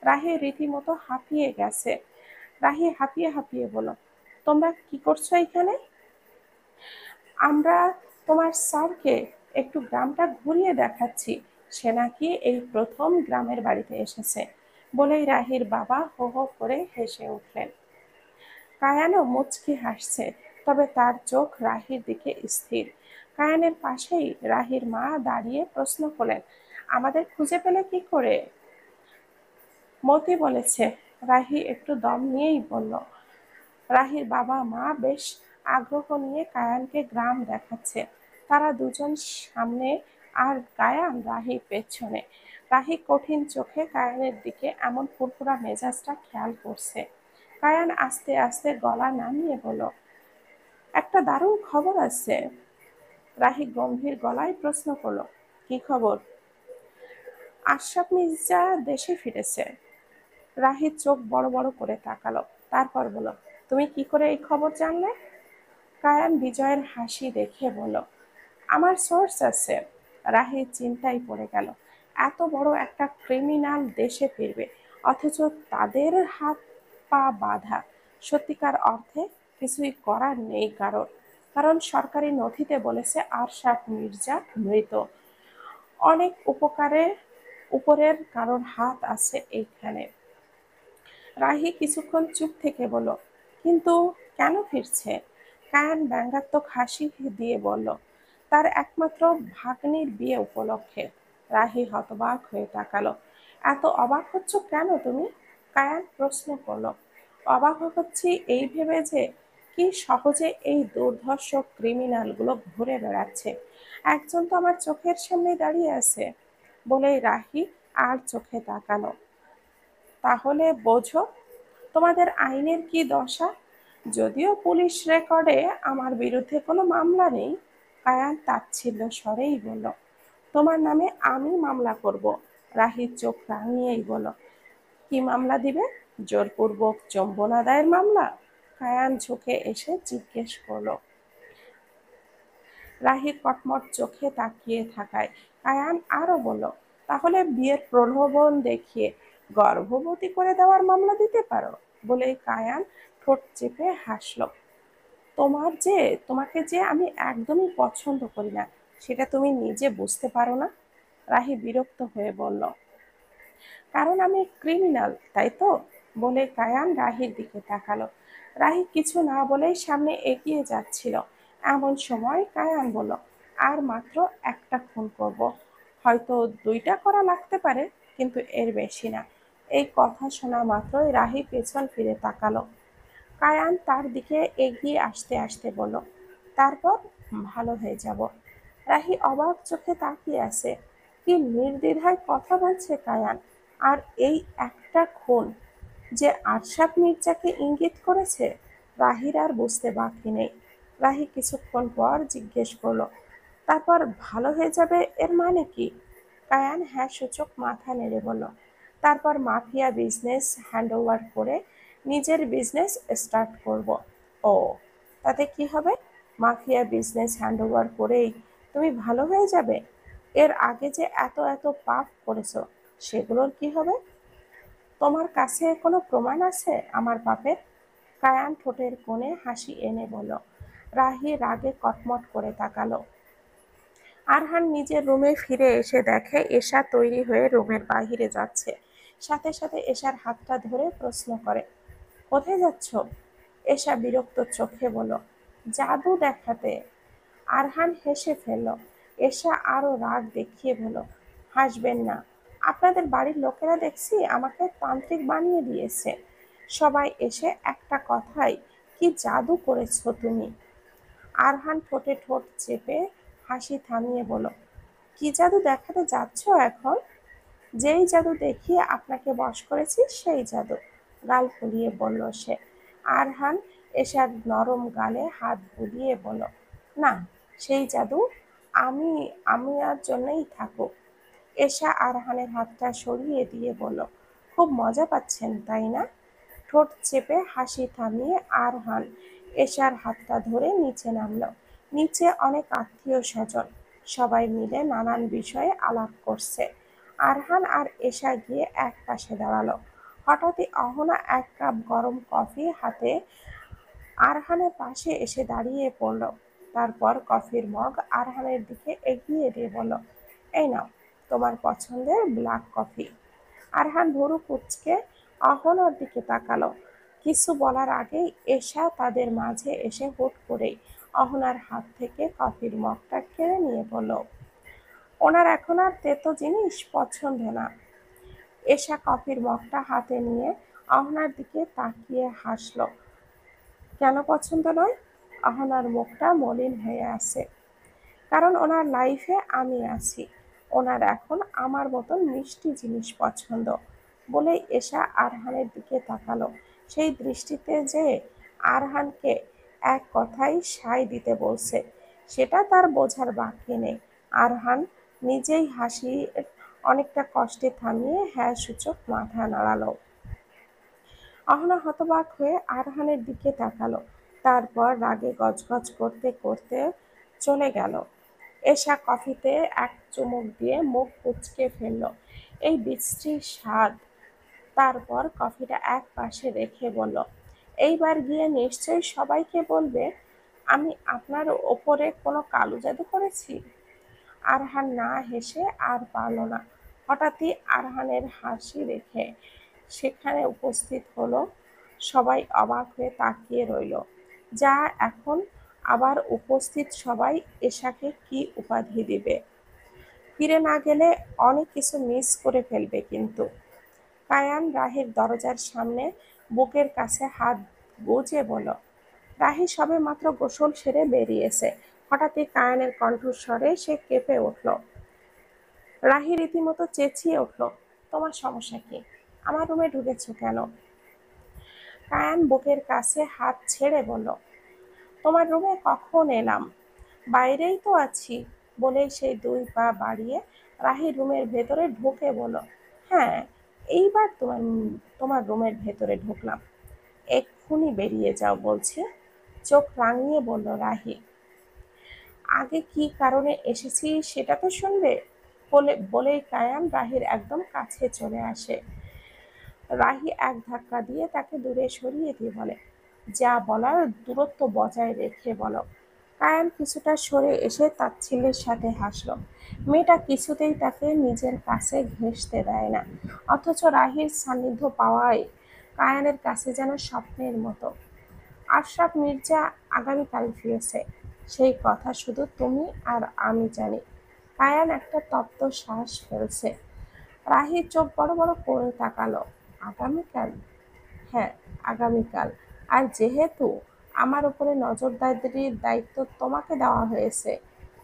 Speaker 1: রাহি রীতিমতো হাঁপিয়ে গেছে। রাহি হাঁপিয়ে হাঁপিয়ে বলল, তোমরা কি করছো এখানে? আমরা তোমার স্যারকে একটু গ্রামটা ঘুরিয়ে দেখাচ্ছি, সে নাকি এই প্রথম গ্রামের বাড়িতে এসেছে। বলেই রাহির বাবা হো হো করে হেসে উঠলেন। কায়ানও মুচকি হাসছে, তবে তার চোখ রাহির দিকে স্থির। কায়ানের পাশেই রাহির মা দাঁড়িয়ে প্রশ্ন করলেন, আমাদের খুঁজে পেলে কি করে? মতি বলেছে। রাহি একটু দম নিয়েই বলল। রাহির বাবা মা বেশ আগ্রহ নিয়ে কায়ানকে গ্রাম দেখাচ্ছে। তারা দুজন সামনে আর কায়ান রাহি পেছনে। রাহি কঠিন চোখে কায়ানের দিকে এমন ফুরফুরা মেজাজটা খেয়াল করছে। কায়ান আস্তে আস্তে গলা নামিয়ে বলল, একটা দারুণ খবর আছে। রাহি গম্ভীর গলায় প্রশ্ন করলো, কি খবর? আশরাফ মির্জা দেশে ফিরেছে। রাহির চোখ বড় বড় করে তাকালো, তারপর বলল, তুমি কি করে এই খবর জানলে? কায়ান বিজয়ের হাসি দেখে বলল, আমার সোর্স আছে। রাহি চিন্তায় পড়ে গেল। এত বড় একটা ক্রিমিনাল দেশে ফিরবে, অথচ তাদের হাত পা বাঁধা। সত্যিকার অর্থে কিছুই করার নেই কারণ, কারণ সরকারি নথিতে বলেছে আরশাদ মির্জা মৃত। অনেক উপরের কারোর হাত আছে এইখানে। রাহি কিছুক্ষণ চুপ থেকে বলল, কিন্তু কেন ফিরছে? কায়ান ব্যঙ্গাত্মক হাসি দিয়ে বলল, তার একমাত্র ভাগ্নির বিয়ে উপলক্ষে। রাহি হতবাক হয়ে তাকালো। এত অবাক হচ্ছ কেন তুমি? কায়ান প্রশ্ন করল। অবাক হচ্ছি এই ভেবে যে কি সহজে এই দুর্ধর্ষ ক্রিমিনালগুলো ঘুরে বেড়াচ্ছে। একজন তো আমার চোখের সামনে দাঁড়িয়ে আছে। বলেই রাহি আর চোখে তাকালো। তাহলে বোঝো তোমাদের আইনের কি দশা। যদিও পুলিশ রেকর্ডে আমার বিরুদ্ধে কোনো মামলা নেই, কায়ান তাচ্ছিল্য স্বরেই বলল, তোমার নামে আমি মামলা করব। রাহির চোখ রাঙিয়েই বলল, কি মামলা দিবে? জোরপূর্বক চুম্বন আদায়ের মামলা? কায়ান ঝুঁকে এসে জিজ্ঞেস করলো। রাহি কটমট চোখে তাকিয়ে থাকায় কায়ান আরো বলল, তাহলে বিয়ের প্রলোভন দেখিয়ে গর্ভবতী করে দেওয়ার মামলা দিতে পারো। বলেই কায়ান ঠোঁট চেপে হাসল। তোমাকে যে আমি একদমই পছন্দ করি না, সেটা তুমি নিজে বুঝতে পারো না? রাহি বিরক্ত হয়ে বলল, কারণ আমি ক্রিমিনাল, তাই তো? বলে কায়ান রাহির দিকে তাকালো। রাহি কিছু না বলেই সামনে এগিয়ে যাচ্ছিল। এমন সময় কায়ান বলল, আর মাত্র একটা খুন করব। হয়তো দুইটা করা লাগতে পারে, কিন্তু এর বেশি না। এই কথা শোনা মাত্রই রাহি পেছন ফিরে তাকালো। কায়ান তার দিকে এগিয়ে আসতে আসতে বলল, তারপর? ভালো হয়ে যাব। রাহি অবাক চোখে তাকিয়ে আছে। কি নির্দ্বিধায় কথা বলছে কায়ান! আর এই একটা খুন যে আরশাদ মির্জাকে ইঙ্গিত করেছে, রাহির আর বুঝতে বাকি নেই। রাহি কিছুক্ষণ পর জিজ্ঞেস করলো, তারপর ভালো হয়ে যাবে এর মানে কি? কায়ান হ্যাঁ সূচক মাথা নেড়ে বলল, তারপর মাফিয়া বিজনেস হ্যান্ডওভার করে নিজের বিজনেস স্টার্ট করব। ও, তাতে কি হবে? মাফিয়া বিজনেস হ্যান্ডওভার করেই তুমি ভালো হয়ে যাবে? এর আগে যে এত এত পাপ করেছো, সেগুলোর কি হবে? তোমার কাছে কোনো প্রমাণ আছে আমার পাপের? কায়ান ঠোঁটের কোণে হাসি এনে বলল। রাহি রাগে কটমট করে তাকালো। আরহান নিজের রুমে ফিরে এসে দেখে এশা তৈরি হয়ে রুমের বাহিরে যাচ্ছে। সাথে সাথে এশার হাতটা ধরে প্রশ্ন করে, কোথায় যাচ্ছ? এশা বিরক্ত চোখে বলল, জাদু দেখাতে। আরহান হেসে ফেলল। এশা আরো রাগ দেখিয়ে বলল, হাসবেন না। আপনাদের বাড়ির লোকেরা দেখছি আমাকে তান্ত্রিক বানিয়ে দিয়েছে। সবাই এসে একটা কথাই, কি জাদু করেছো তুমি? আরহান ঠোঁটে ঠোঁট চেপে হাসি থামিয়ে বলল, কি জাদু দেখাতে যাচ্ছ এখন? যেই জাদু দেখিয়ে আপনাকে বশ করেছি সেই জাদু। গাল ফুলিয়ে বলল সে। আরহান এশার নরম গালে হাত বুলিয়ে বলল, না, সেই জাদু আমি আমি আর জন্যই থাকুক। এশা আরহানের হাতটা সরিয়ে দিয়ে বলল, খুব মজা পাচ্ছেন তাই না? ঠোঁট চেপে হাসি থামিয়ে আরহান এশার হাতটা ধরে নিচে নামল। নিচে অনেক আত্মীয় স্বজন, সবাই মিলে নানান বিষয়ে আলাপ করছে। আরহান আর এশা গিয়ে এক পাশে দাঁড়ালো। হঠাৎই অহনা এক কাপ গরম কফি হাতে আরহানের পাশে এসে দাঁড়িয়ে পড়ল। তারপর কফির মগ আরহানের দিকে এগিয়ে দিয়ে বলল, এই নাও তোমার পছন্দের ব্ল্যাক কফি। আরহান ভুরু কুঁচকে অহনার দিকে তাকালো। কিছু বলার আগেই এশা তাদের মাঝে এসে হুট করেই অহনার হাত থেকে কফির মগটা কেড়ে নিয়ে বলল, ওনার এখন আর তেতো জিনিস পছন্দ না। এশা কফির মগটা হাতে নিয়ে অহনার দিকে তাকিয়ে হাসল। কেন পছন্দ নয়? অহনার মুখটা মলিন হয়ে আছে। কারণ ওনার লাইফে আমি আছি। ওনার এখন আমার মতন মিষ্টি জিনিস পছন্দ। বলেই এশা আরহানের দিকে তাকালো। সেই দৃষ্টিতে যে আরহানকে এক কথায় সায় দিতে বলছে, সেটা তার বোঝার বাকি নেই। আরহান নিজেই হাসি অনেকটা কষ্টে থামিয়ে হ্যাঁ সূচক মাথা নাড়ালো। অহনা হতবাক হয়ে আরহানের দিকে তাকালো। তারপর রাগে গজগজ করতে করতে চলে গেল। এশা কফিতে এক চুমুক দিয়ে মুখ কুঁচকে ফেলল। এই বিশ্রী স্বাদ! তারপর কফিটা এক পাশে রেখে বলল, এইবার গিয়ে নিশ্চয়ই সবাইকে বলবে আমি আপনার ওপরে কোনো কালো জাদু করেছি। আরহান না হেসে আর পারল না। হঠাৎই আরহানের হাসি দেখে সেখানে উপস্থিত হলো। সবাই অবাক হয়ে তাকিয়ে রইল। যা এখন আবার উপস্থিত সবাই এশাকে কি উপাধি দিবে? ফিরে না গেলে অনেক কিছু মিস করে ফেলবে কিন্তু। কায়ান রাহির দরজার সামনে বুকের কাছে হাত গুজে বলল, রাহি সবে মাত্র গোসল সেরে বেরিয়েছে। হঠাৎই কায়ানের কণ্ঠস্বরে সে কেঁপে উঠল। রাহি রীতিমতো চেঁচিয়ে উঠল, তোমার সমস্যা কি? আমার রুমে ঢুকেছো কেন? কায়ান বুকের কাছে হাত ছেড়ে বলল, তোমার রুমে কখন এলাম? বাইরেই তো আছি। বলেই সেই দুই পা বাড়িয়ে রাহি রুমের ভেতরে ঢুকে বলল, হ্যাঁ, এইবার তোমার রুমের ভেতরে ঢুকলাম। এক্ষুনি বেরিয়ে যাও বলছি। চোখ রাঙিয়ে বলল রাহি। আগে কি কারণে এসেছি সেটা তো শুনবে। বলেই কায়ান রাহির একদম কাছে চলে আসে। রাহি এক ধাক্কা দিয়ে তাকে দূরে সরিয়ে দিয়ে বলে, যা বলার দূরত্ব বজায় রেখে বলো। কায়ান কিছুটা সরে এসে তাচ্ছিল্যের সাথে হাসল। মেয়েটা কিছুতেই তাকে নিজের কাছে ঘেঁষতে দেয় না, অথচ রাহির সান্নিধ্য পাওয়ায় কায়ানের কাছে যেন স্বপ্নের মতো। আশরাফ মির্জা আগামীকাল ফিরেছে, সেই কথা শুধু তুমি আর আমি জানি। কায়ান একটা তপ্ত শ্বাস ফেলছে। রাহি চোখ বড় বড় করে তাকালো। আগামীকাল? হ্যাঁ, আগামীকাল। আর যেহেতু আমার উপরে নজরদারির দায়িত্ব তোমাকে দেওয়া হয়েছে,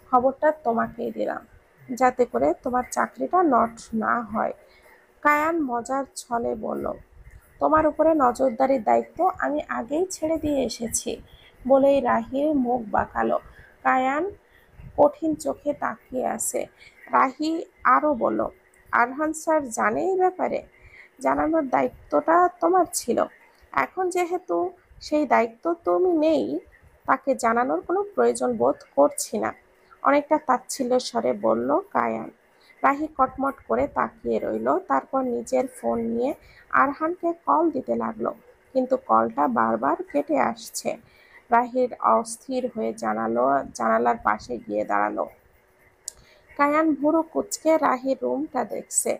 Speaker 1: খবরটা তোমাকেই দিলাম, যাতে করে তোমার চাকরিটা নট না হয়। কায়ান মজার ছলে বলল, তোমার উপরে নজরদারির দায়িত্ব আমি আগেই ছেড়ে দিয়ে এসেছি। বলেই রাহির মুখ বাঁকালো। কায়ান কঠিন চোখে তাকিয়ে আছে। রাহি আরও বলল, আরহান স্যার জানে এই ব্যাপারে? জানানোর দায়িত্বটা তোমার ছিল। এখন যেহেতু সেই দায়িত্ব তুমি নেই, তাকে জানানোর কোনো প্রয়োজন বোধ করছি না। অনেকটা তাচ্ছিল্যের স্বরে বলল কায়ান। রাহি কটমট করে তাকিয়ে রইল। তারপর নিজের ফোন নিয়ে আরহানকে কল দিতে লাগলো, কিন্তু কলটা বারবার কেটে আসছে। রাহির অস্থির হয়ে জানালার পাশে গিয়ে দাঁড়ালো। কায়ান ভুরু কুঁচকে রাহির রুমটা দেখছে।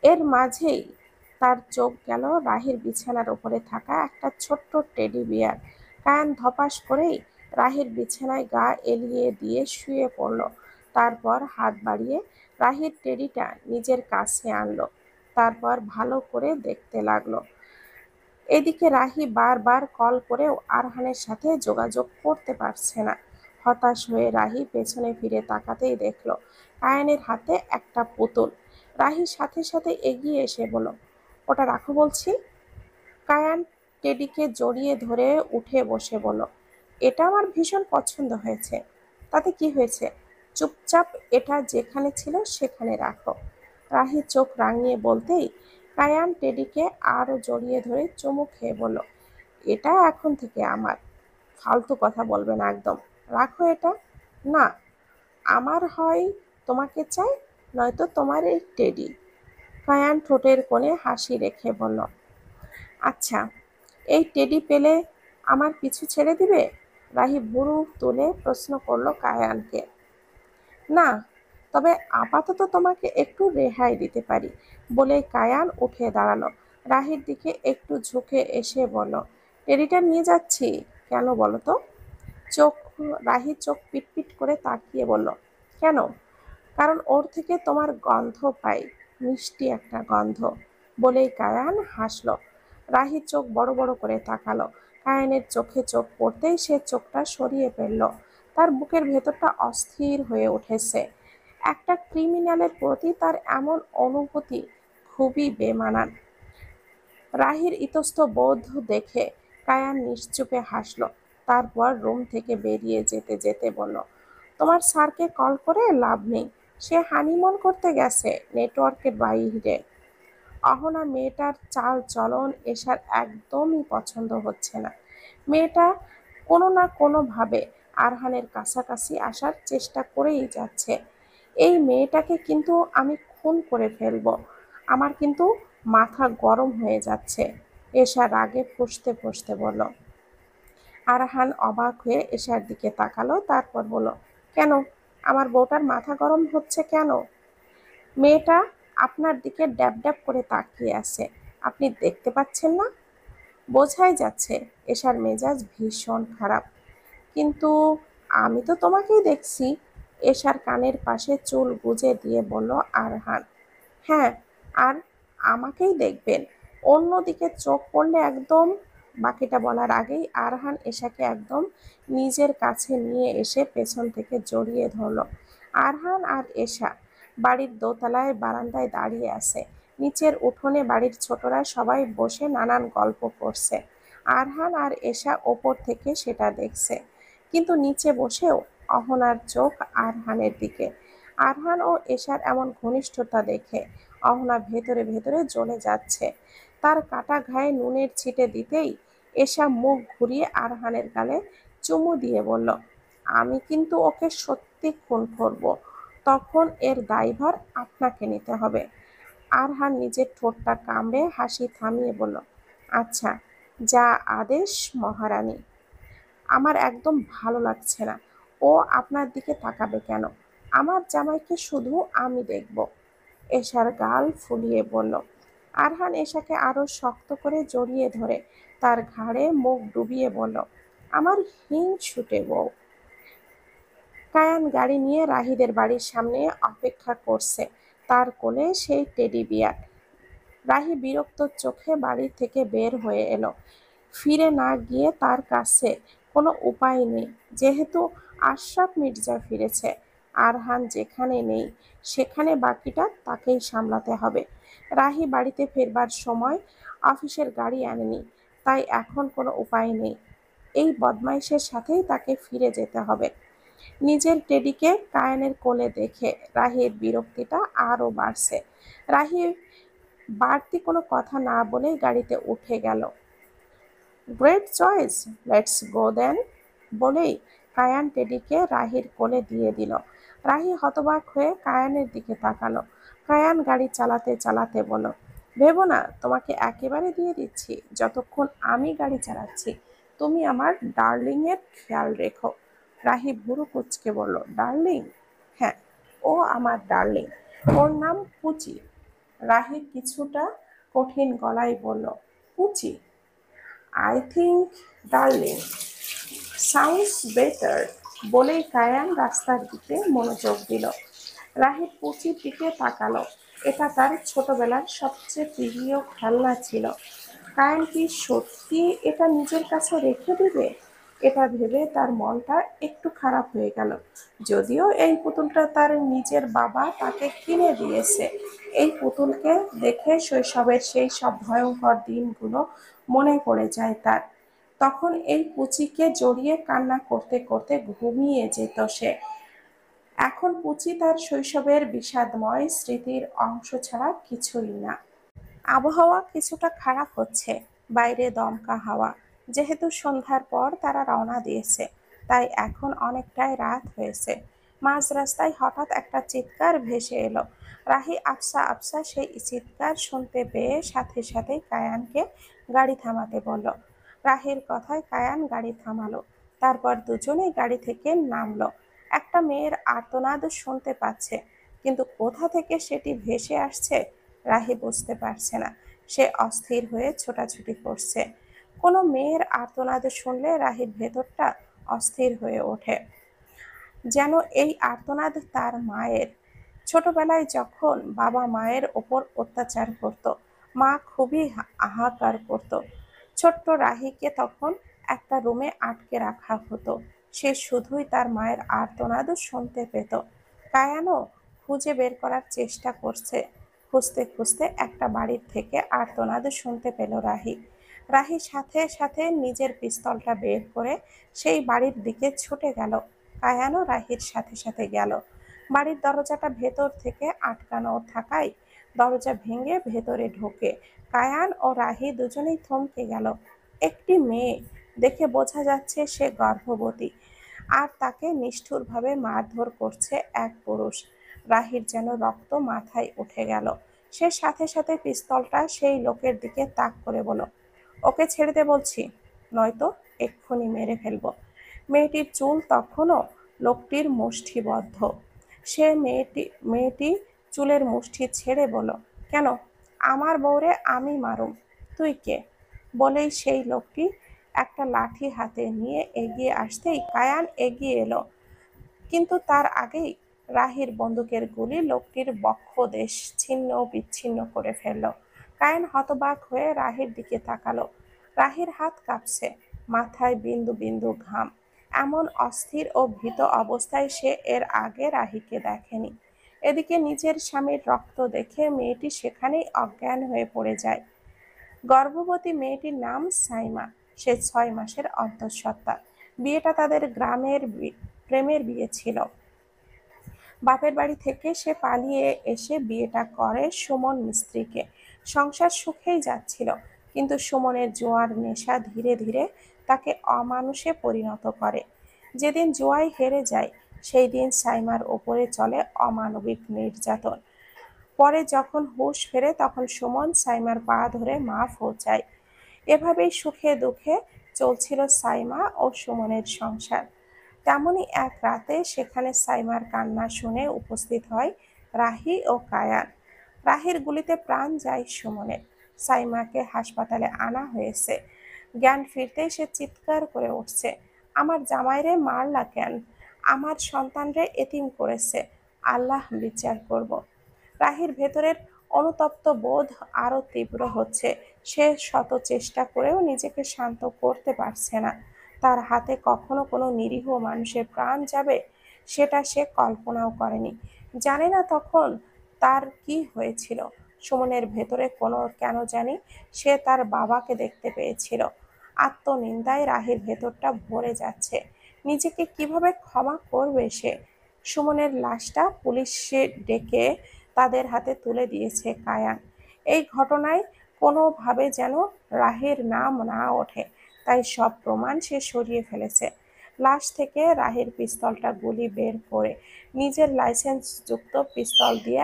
Speaker 1: এর মাঝেই তার চোখ গেল রাহির বিছানার উপরে থাকা একটা ছোট্ট টেডি বিয়ার। কায়ান ধপাস করেই রাহির বিছানায় গা এলিয়ে দিয়ে শুয়ে পড়ল। তারপর হাত বাড়িয়ে রাহির টেডিটা নিজের কাছে আনলো। তারপর ভালো করে দেখতে লাগলো। এদিকে রাহি বারবার কল করেও আরহানের সাথে যোগাযোগ করতে পারছে না। হতাশ হয়ে রাহি পেছনে ফিরে তাকাতেই দেখল কায়ানের হাতে একটা পুতুল। রাহির সাথে সাথে এগিয়ে এসে বলল, ওটা রাখো বলছি। কায়ান টেডিকে জড়িয়ে ধরে উঠে বসে বলল, এটা আমার ভীষণ পছন্দ হয়েছে। তাতে কি হয়েছে? চুপচাপ এটা যেখানে ছিল সেখানে রাখো। রাহি চোখ রাঙিয়ে বলতেই কায়ান টেডিকে আরও জড়িয়ে ধরে চুমু খেয়ে বলল, এটা এখন থেকে আমার। ফালতু কথা বলবে না একদম। রাখো এটা। না, আমার হয় তোমাকে চাই, নয়তো তোমার এই টেডি। কায়ান ঠোঁটের কোণে হাসি রেখে বলল, আচ্ছা, এই টেডি পেলে আমার পিছু ছেড়ে দিবে? রাহি ভুরু তুলে প্রশ্ন করল কায়ানকে। না, তবে আপাতত তোমাকে একটু রেহাই দিতে পারি। বলে কায়ান উঠে দাঁড়ালো। রাহির দিকে একটু ঝুঁকে এসে বলল, টেডিটা নিয়ে যাচ্ছি। কেন বলো তো? চোখ রাহি চোখ পিটপিট করে তাকিয়ে বলল, কেন? কারণ ওর থেকে তোমার গন্ধ পাই, মিষ্টি একটা গন্ধ। বলেই কায়ান হাসলো। রাহি চোখ বড় বড় করে তাকালো। কায়ানের চোখে চোখ পড়তেই সে চোখটা সরিয়ে ফেলল। তার বুকের ভেতরটা অস্থির হয়ে উঠেছে। একটা ক্রিমিনালের প্রতি তার এমন অনুভূতি খুবই বেমানান। রাহির ইতস্তত বোধ দেখে কায়ান নিশ্চুপে হাসল। তারপর রুম থেকে বেরিয়ে যেতে যেতে বলল, তোমার স্যারকে কল করে লাভ নেই। সে হানিমুন করতে গেছে নেটওয়ার্কের বাইরে। অহনা মেয়েটার চাল চলন এসার একদমই পছন্দ হচ্ছে না। মেয়েটা কোনো না কোনোভাবে আরহানের কাছাকাছি আসার চেষ্টা করেই যাচ্ছে। এই মেয়েটাকে কিন্তু আমি খুন করে ফেলবো। আমার কিন্তু মাথা গরম হয়ে যাচ্ছে। এশা রাগে ফুঁসতে ফুঁসতে বলল। আরহান অবাক হয়ে এশার দিকে তাকালো, তারপর বলল, কেন? আমার বউটার মাথা গরম হচ্ছে কেন? মেয়েটা আপনার দিকে ড্যাব ড্যাব করে তাকিয়ে আছে, আপনি দেখতে পাচ্ছেন না? বোঝাই যাচ্ছে এশার মেজাজ ভীষণ খারাপ। কিন্তু আমি তো তোমাকেই দেখছি। এশার কানের পাশে চুল গুজে দিয়ে বলল আরহান। হ্যাঁ, আর আমাকেই দেখবেন, অন্যদিকে চোখ পড়লে একদম। বাকিটা বলার আগেই আরহান এশাকে একদম নিজের কাছে নিয়ে এসে পেছন থেকে জড়িয়ে ধরল। আরহান আর এশা বাড়ির দোতলায় বারান্দায় দাঁড়িয়ে আছে। নিচের উঠোনে বাড়ির ছোটরা সবাই বসে নানান গল্প করছে। আরহান আর এশা ওপর থেকে সেটা দেখছে, কিন্তু নিচে বসেও অহনার চোখ আরহানের দিকে। আরহান ও এশার এমন ঘনিষ্ঠতা দেখে অহনা ভেতরে ভেতরে জ্বলে যাচ্ছে। তার কাটা ঘায়ে নুনের ছিটে দিতেই এশা মুখ ঘুরিয়ে আরহানের গালে চুমু দিয়ে বলল, আমি কিন্তু ওকে সত্যি খুন করব, তখন এর দায়ভার আপনাকে নিতে হবে। আরহান নিজের ঠোঁটটা কামড়ে হাসি থামিয়ে বলল, আচ্ছা, যা আদেশ মহারানী। আমার একদম ভালো লাগছে না। ও আপনার দিকে তাকাবে কেন? আমার জামাইকে শুধু আমি দেখব। এশার গাল ফুলিয়ে বলল। আরহান এশাকে আরো শক্ত করে জড়িয়ে ধরে তার ঘাড়ে মুখ ডুবিয়ে বলল, আমার হিংসুটে বউ। কায়ান গাড়ি নিয়ে রাহিদের বাড়ির সামনে অপেক্ষা করছে, তার কোলে সেই টেডি বিয়ার। রাহি বিরক্ত চোখে বাড়ি থেকে বের হয়ে এলো। ফিরে না গিয়ে তার কাছে কোনো উপায় নেই, যেহেতু আশরাফ মির্জা ফিরেছে। আরহান যেখানে নেই সেখানে বাকিটা তাকেই সামলাতে হবে। রাহি বাড়িতে ফেরবার সময় অফিসের গাড়ি আনেনি, তাই এখন কোনো উপায় নেই। এই বদমাইশের সাথেই তাকে ফিরে যেতে হবে। নিজের টেডিকে কায়ানের কোলে দেখে রাহির বিরক্তিটা আরও বাড়ছে। রাহি বাড়তি কোনো কথা না বলেই গাড়িতে উঠে গেল। গ্রেট চয়েস, লেটস গো দেন, বলেই কায়ান টেডিকে রাহির কোলে দিয়ে দিল। রাহি হতবাক হয়ে কায়ানের দিকে তাকালো। কায়ান গাড়ি চালাতে চালাতে বলল, ভেবো না, তোমাকে একেবারে দিয়ে দিচ্ছি। যতক্ষণ আমি গাড়ি চালাচ্ছি তুমি আমার ডার্লিং এর খেয়াল রেখো। রাহি ভুরু কুঁচকে বলল, ডার্লিং? হ্যাঁ, ও আমার ডার্লিং। ওর নাম পুচি। রাহি কিছুটা কঠিন গলায় বলল, পুচি? I think darling sounds better, বলেই কায়ান রাস্তার দিকে মনোযোগ দিল। রাহি পুচির দিকে তাকালো। এটা তার ছোটবেলার সবচেয়ে প্রিয় খেলনা ছিল। কায়ান কি সত্যি এটা নিজের কাছে রেখে দিবে? এটা ভেবে তার মনটা একটু খারাপ হয়ে গেল। যদিও এই পুতুলটা তার নিজের বাবা তাকে কিনে দিয়েছে। এই পুতুলকে দেখে শৈশবের সেই সব ভয়ঙ্কর দিনগুলো মনে পড়ে যায় তার। তখন এই পুচিকে জড়িয়ে কান্না করতে করতে ঘুমিয়ে যেত সে। এখন পুচি তার শৈশবের বিষাদময় স্মৃতির অংশ ছাড়া কিছুই না। আবহাওয়া কিছুটা খারাপ হচ্ছে, বাইরে দমকা হাওয়া। যেহেতু সন্ধ্যার পর তারা রওনা দিয়েছে, তাই এখন অনেকটাই রাত হয়েছে। মাঝ রাস্তায় হঠাৎ একটা চিৎকার ভেসে এলো। রাহি আফসা আফসা সেই চিৎকার শুনতে পেয়ে সাথে সাথেই কায়ানকে গাড়ি থামাতে বলল। রাহির কথায় কায়ান গাড়ি থামালো। তারপর দুজনেই গাড়ি থেকে নামলো। একটা মেয়ের আর্তনাদ শুনতে পাচ্ছে, কিন্তু কোথা থেকে সেটি ভেসে আসছে রাহি বুঝতে পারছে না। সে অস্থির হয়ে ছোটাছুটি করছে। কোনো মেয়ের আর্তনাদ শুনলে রাহির ভেতরটা অস্থির হয়ে ওঠে, যেন এই আর্তনাদ তার মায়ের। ছোটবেলায় যখন বাবা মায়ের ওপর অত্যাচার করত, মা খুবই হাহাকার করত। ছোট্ট রাহিকে তখন একটা রুমে আটকে রাখা হতো। সে শুধুই তার মায়ের আর্তনাদ শুনতে পেত। কায়ানও খুঁজে বের করার চেষ্টা করছে। খুঁজতে খুঁজতে একটা বাড়ির থেকে আর্তনাদ শুনতে পেল রাহি। রাহি সাথে সাথে নিজের পিস্তলটা বের করে সেই বাড়ির দিকে ছুটে গেল। কায়ানও রাহির সাথে সাথে গেল। বাড়ির দরজাটা ভেতর থেকে আটকানো থাকায় দরজা ভেঙে ভেতরে ঢোকে। কায়ান ও রাহি দুজনেই থমকে গেল। একটি মেয়ে, দেখে বোঝা যাচ্ছে সে গর্ভবতী, আর তাকে নিষ্ঠুরভাবে মারধর করছে এক পুরুষ। রাহির যেন রক্ত মাথায় উঠে গেল। সে সাথে সাথে পিস্তলটা সেই লোকের দিকে তাক করে বলল, ওকে ছেড়ে দে বলছি, নয়তো এক্ষুনি মেরে ফেলবো। মেয়েটির চুল তখনও লোকটির মুষ্টিবদ্ধ। সে মেয়েটি চুলের মুষ্টি ছেড়ে বলল, কেন, আমার বউরে আমি মারুম, তুই কে? বলেই সেই লোকটি একটা লাঠি হাতে নিয়ে এগিয়ে আসতেই কায়ান এগিয়ে এলো, কিন্তু তার আগেই রাহির বন্দুকের গুলি লোকটির বক্ষদেশ ছিন্ন বিচ্ছিন্ন করে ফেলল। কায়ান হতবাক হয়ে রাহির দিকে তাকালো। রাহির হাত কাঁপছে, মাথায় বিন্দু বিন্দু ঘাম। এমন অস্থির ও ভীত অবস্থায় সে এর আগে রাহিকে দেখেনি। এদিকে নিজের স্বামীর রক্ত দেখে মেয়েটি সেখানেই অজ্ঞান হয়ে পড়ে যায়। গর্ভবতী মেয়েটির নাম সাইমা। সে 6 মাসের অন্তঃসত্ত্বা। বিয়েটা তাদের গ্রামের প্রেমের বিয়ে ছিল। বাপের বাড়ি থেকে সে পালিয়ে এসে বিয়েটা করে সুমন মিস্ত্রিকে। সংসার সুখেই যাচ্ছিল, কিন্তু সুমনের জুয়ার নেশা ধীরে ধীরে তাকে অমানুষে পরিণত করে। যেদিন জুয়ায় হেরে যায়, সেই দিন সাইমার ওপরে চলে অমানবিক নির্যাতন। পরে যখন হুঁশ ফেরে তখন সুমন সাইমার পা ধরে মাফও চায়। এভাবেই সুখে দুঃখে চলছিল সাইমা ও সুমনের সংসার। তেমনই এক রাতে সেখানে সাইমার কান্না শুনে উপস্থিত হয় রাহি ও কায়ান। রাহির গুলিতে প্রাণ যায় সুমনের। সাইমাকে হাসপাতালে আনা হয়েছে। জ্ঞান ফিরতেই সে চিৎকার করে উঠছে, আমার জামাইরে মারলা কেন? আমার সন্তানরে এতিম করেছে, আল্লাহ বিচার করব। রাহির ভেতরের অনুতপ্ত বোধ আরো তীব্র হচ্ছে। সে শত চেষ্টা করেও নিজেকে শান্ত করতে পারছে না। তার হাতে কখনো কোনো নিরীহ মানুষের প্রাণ যাবে, সেটা সে কল্পনাও করেনি। জানে না তখন তার কি হয়েছিল। সুমনের ভেতরে কেন জানি সে তার বাবাকে দেখতে পেয়েছিল। আত্মনিন্দায় রাহির ভেতরটা ভরে যাচ্ছে। নিজেকে কিভাবে ক্ষমা করবে সে? সুমনের লাশটা পুলিশে ডেকে তাদের হাতে তুলে দিয়েছে কায়ান। এই ঘটনায় কোনোভাবে যেন রাহির নাম না ওঠে, তাই সব প্রমাণ সে সরিয়ে ফেলেছে। লাশ থেকে রাহির পিস্তলটা গুলি বের করে নিজের লাইসেন্সযুক্ত পিস্তল দিয়ে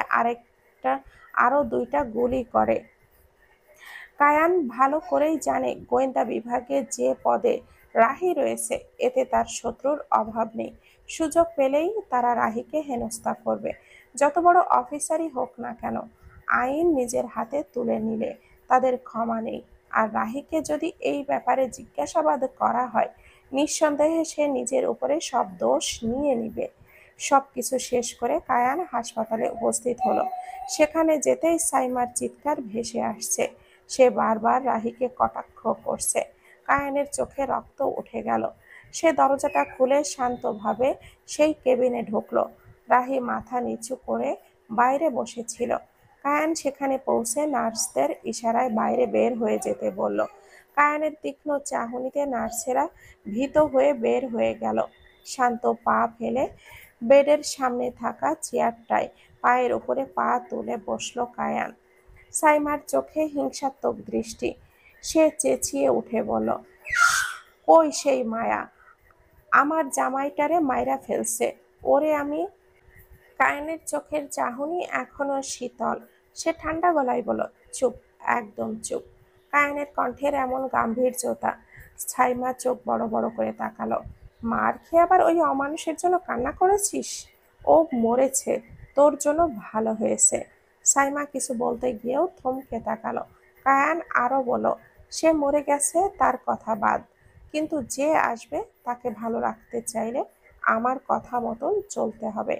Speaker 1: আরো 2টা গুলি করে। কায়ান ভালো করেই জানে গোয়েন্দা বিভাগে যে পদে রাহি রয়েছে এতে তার শত্রুর অভাব নেই। সুযোগ পেলেই তারা রাহিকে হেনস্থা করবে। যত বড় অফিসারই হোক না কেন, আইন নিজের হাতে তুলে নিলে তাদের ক্ষমা নেই। আর রাহিকে যদি এই ব্যাপারে জিজ্ঞাসাবাদ করা হয়, নিঃসন্দেহে সে নিজের উপরে সব দোষ নিয়ে নিবে। সবকিছু শেষ করে কায়ান হাসপাতালে উপস্থিত হলো। সেখানে যেতেই সাইমার চিৎকার ভেসে আসছে। সে বারবার রাহিকে কটাক্ষ করছে। কায়ানের চোখে রক্ত উঠে গেল। সে দরজাটা খুলে শান্তভাবে সেই কেবিনে ঢুকলো। রাহি মাথা নিচু করে বাইরে বসেছিল। কায়ান সেখানে পৌঁছে নার্সদের ইশারায় বাইরে বের হয়ে যেতে বলল। কায়ানের তীক্ষ্ণ চাহনিতে নার্সেরা ভীত হয়ে বের হয়ে গেল। শান্ত পা ফেলে বেডের সামনে থাকা চেয়ারটায় পায়ের উপরে পা তুলে বসলো কায়ান। সাইমার চোখে হিংসাত্মক দৃষ্টি। সে চেঁচিয়ে উঠে বলল, কই সেই মায়া? আমার জামাইটারে মাইরা ফেলছে, ওরে আমি। কায়ানের চোখের চাহনি এখনো শীতল। সে ঠান্ডা গলায় বলল, চুপ, একদম চুপ। কায়ানের কণ্ঠের এমন গাম্ভীর্যতা। সাইমা চোখ বড় বড় করে তাকালো। মার খেয়ে আবার ওই অমানুষের জন্য কান্না করেছিস? ও মরেছে, তোর জন্য ভালো হয়েছে। সাইমা কিছু বলতে গিয়েও থমকে তাকালো। কায়ান আরো বলল, সে মরে গেছে তার কথা বাদ, কিন্তু যে আসবে তাকে ভালো রাখতে চাইলে আমার কথা মতন চলতে হবে।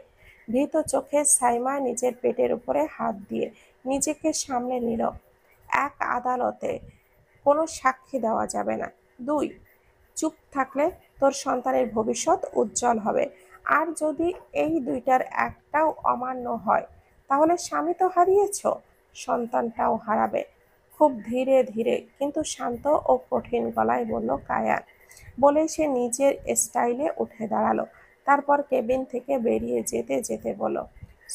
Speaker 1: ভীত চোখে সাইমা নিজের পেটের উপরে হাত দিয়ে নিজেকে সামলে নিল। 1, আদালতে কোনো সাক্ষী দেওয়া যাবে না। 2, চুপ থাকলে তোর সন্তানের ভবিষ্যৎ উজ্জ্বল হবে। আর যদি এই 2টার একটাও অমান্য হয়, তাহলে স্বামী তো হারিয়েছ, সন্তানটাও হারাবে। খুব ধীরে ধীরে কিন্তু শান্ত ও কঠিন গলায় বলল কায়ান। বলে সে নিজের স্টাইলে উঠে দাঁড়ালো। তারপর কেবিন থেকে বেরিয়ে যেতে যেতে বলল,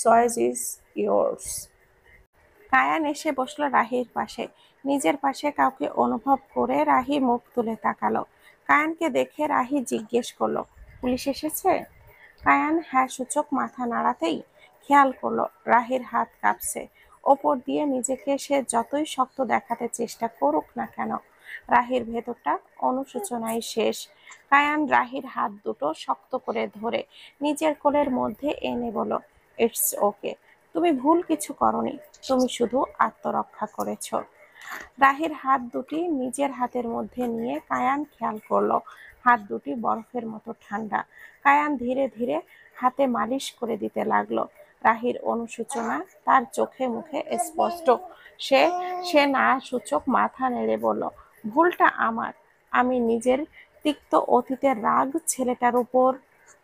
Speaker 1: চয়েস ইজ ইয়োর্স। কায়ান এসে বসলো রাহির পাশে। নিজের পাশে কাউকে অনুভব করে রাহি মুখ তুলে তাকালো। কায়ানকে দেখে রাহি জিজ্ঞেস করলো, পুলিশ এসেছে? কায়ান হ্যাঁ সূচক মাথা নাড়াতেই খেয়াল করলো রাহির হাত কাঁপছে। ওপর দিয়ে নিজেকে সে যতই শক্ত দেখাতে চেষ্টা করুক না কেন, রাহির ভেতরটা অনুশোচনায় শেষ। কায়ান রাহির হাত দুটো শক্ত করে ধরে নিজের কোলের মধ্যে এনে বলল, ইটস ওকে, তুমি ভুল কিছু করনি, তুমি শুধু আত্মরক্ষা করেছো। রাহির হাত দুটি নিজের হাতের মধ্যে নিয়ে কায়ান খেয়াল করলো হাত দুটি বরফের মতো ঠান্ডা। কায়ান ধীরে ধীরে হাতে মালিশ করে দিতে লাগলো। রাহির অনুশোচনা তার চোখে মুখে স্পষ্ট। সে সে না সূচক মাথা নেড়ে বলল, ভুলটা আমার, আমি নিজের তিক্ত অতীতের রাগ ছেলেটার উপর।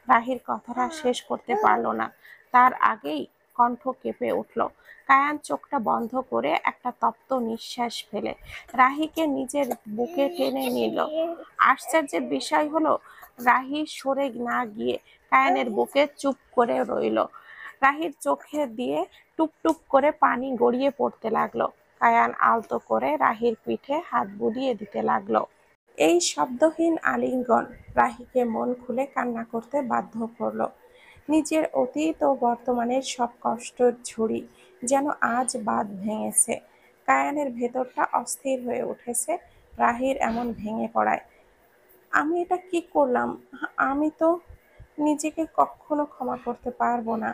Speaker 1: রাহির কথাটা শেষ করতে পারলো না, তার আগেই কণ্ঠ কেঁপে উঠল। কায়ান চোখটা বন্ধ করে একটা তপ্ত নিঃশ্বাস ফেলে রাহিকে নিজের বুকে টেনে নিল। আশ্চর্যের বিষয় হলো, রাহি সরে না গিয়ে কায়ানের বুকে চুপ করে রইল। রাহির চোখে দিয়ে টুপ টুপ করে পানি গড়িয়ে পড়তে লাগলো। কায়ান আলতো করে রাহির পিঠে হাত বুলিয়ে দিতে লাগলো। এই শব্দহীন আলিঙ্গন রাহিকে মন খুলে কান্না করতে বাধ্য করলো। নিজের অতীত ও বর্তমানের সব কষ্টের ঝুড়ি যেন আজ বাঁধ ভেঙেছে। কায়ানের ভেতরটা অস্থির হয়ে উঠেছে রাহির এমন ভেঙে পড়ায়। আমি এটা কি করলাম? আমি তো নিজেকে কখনো ক্ষমা করতে পারবো না।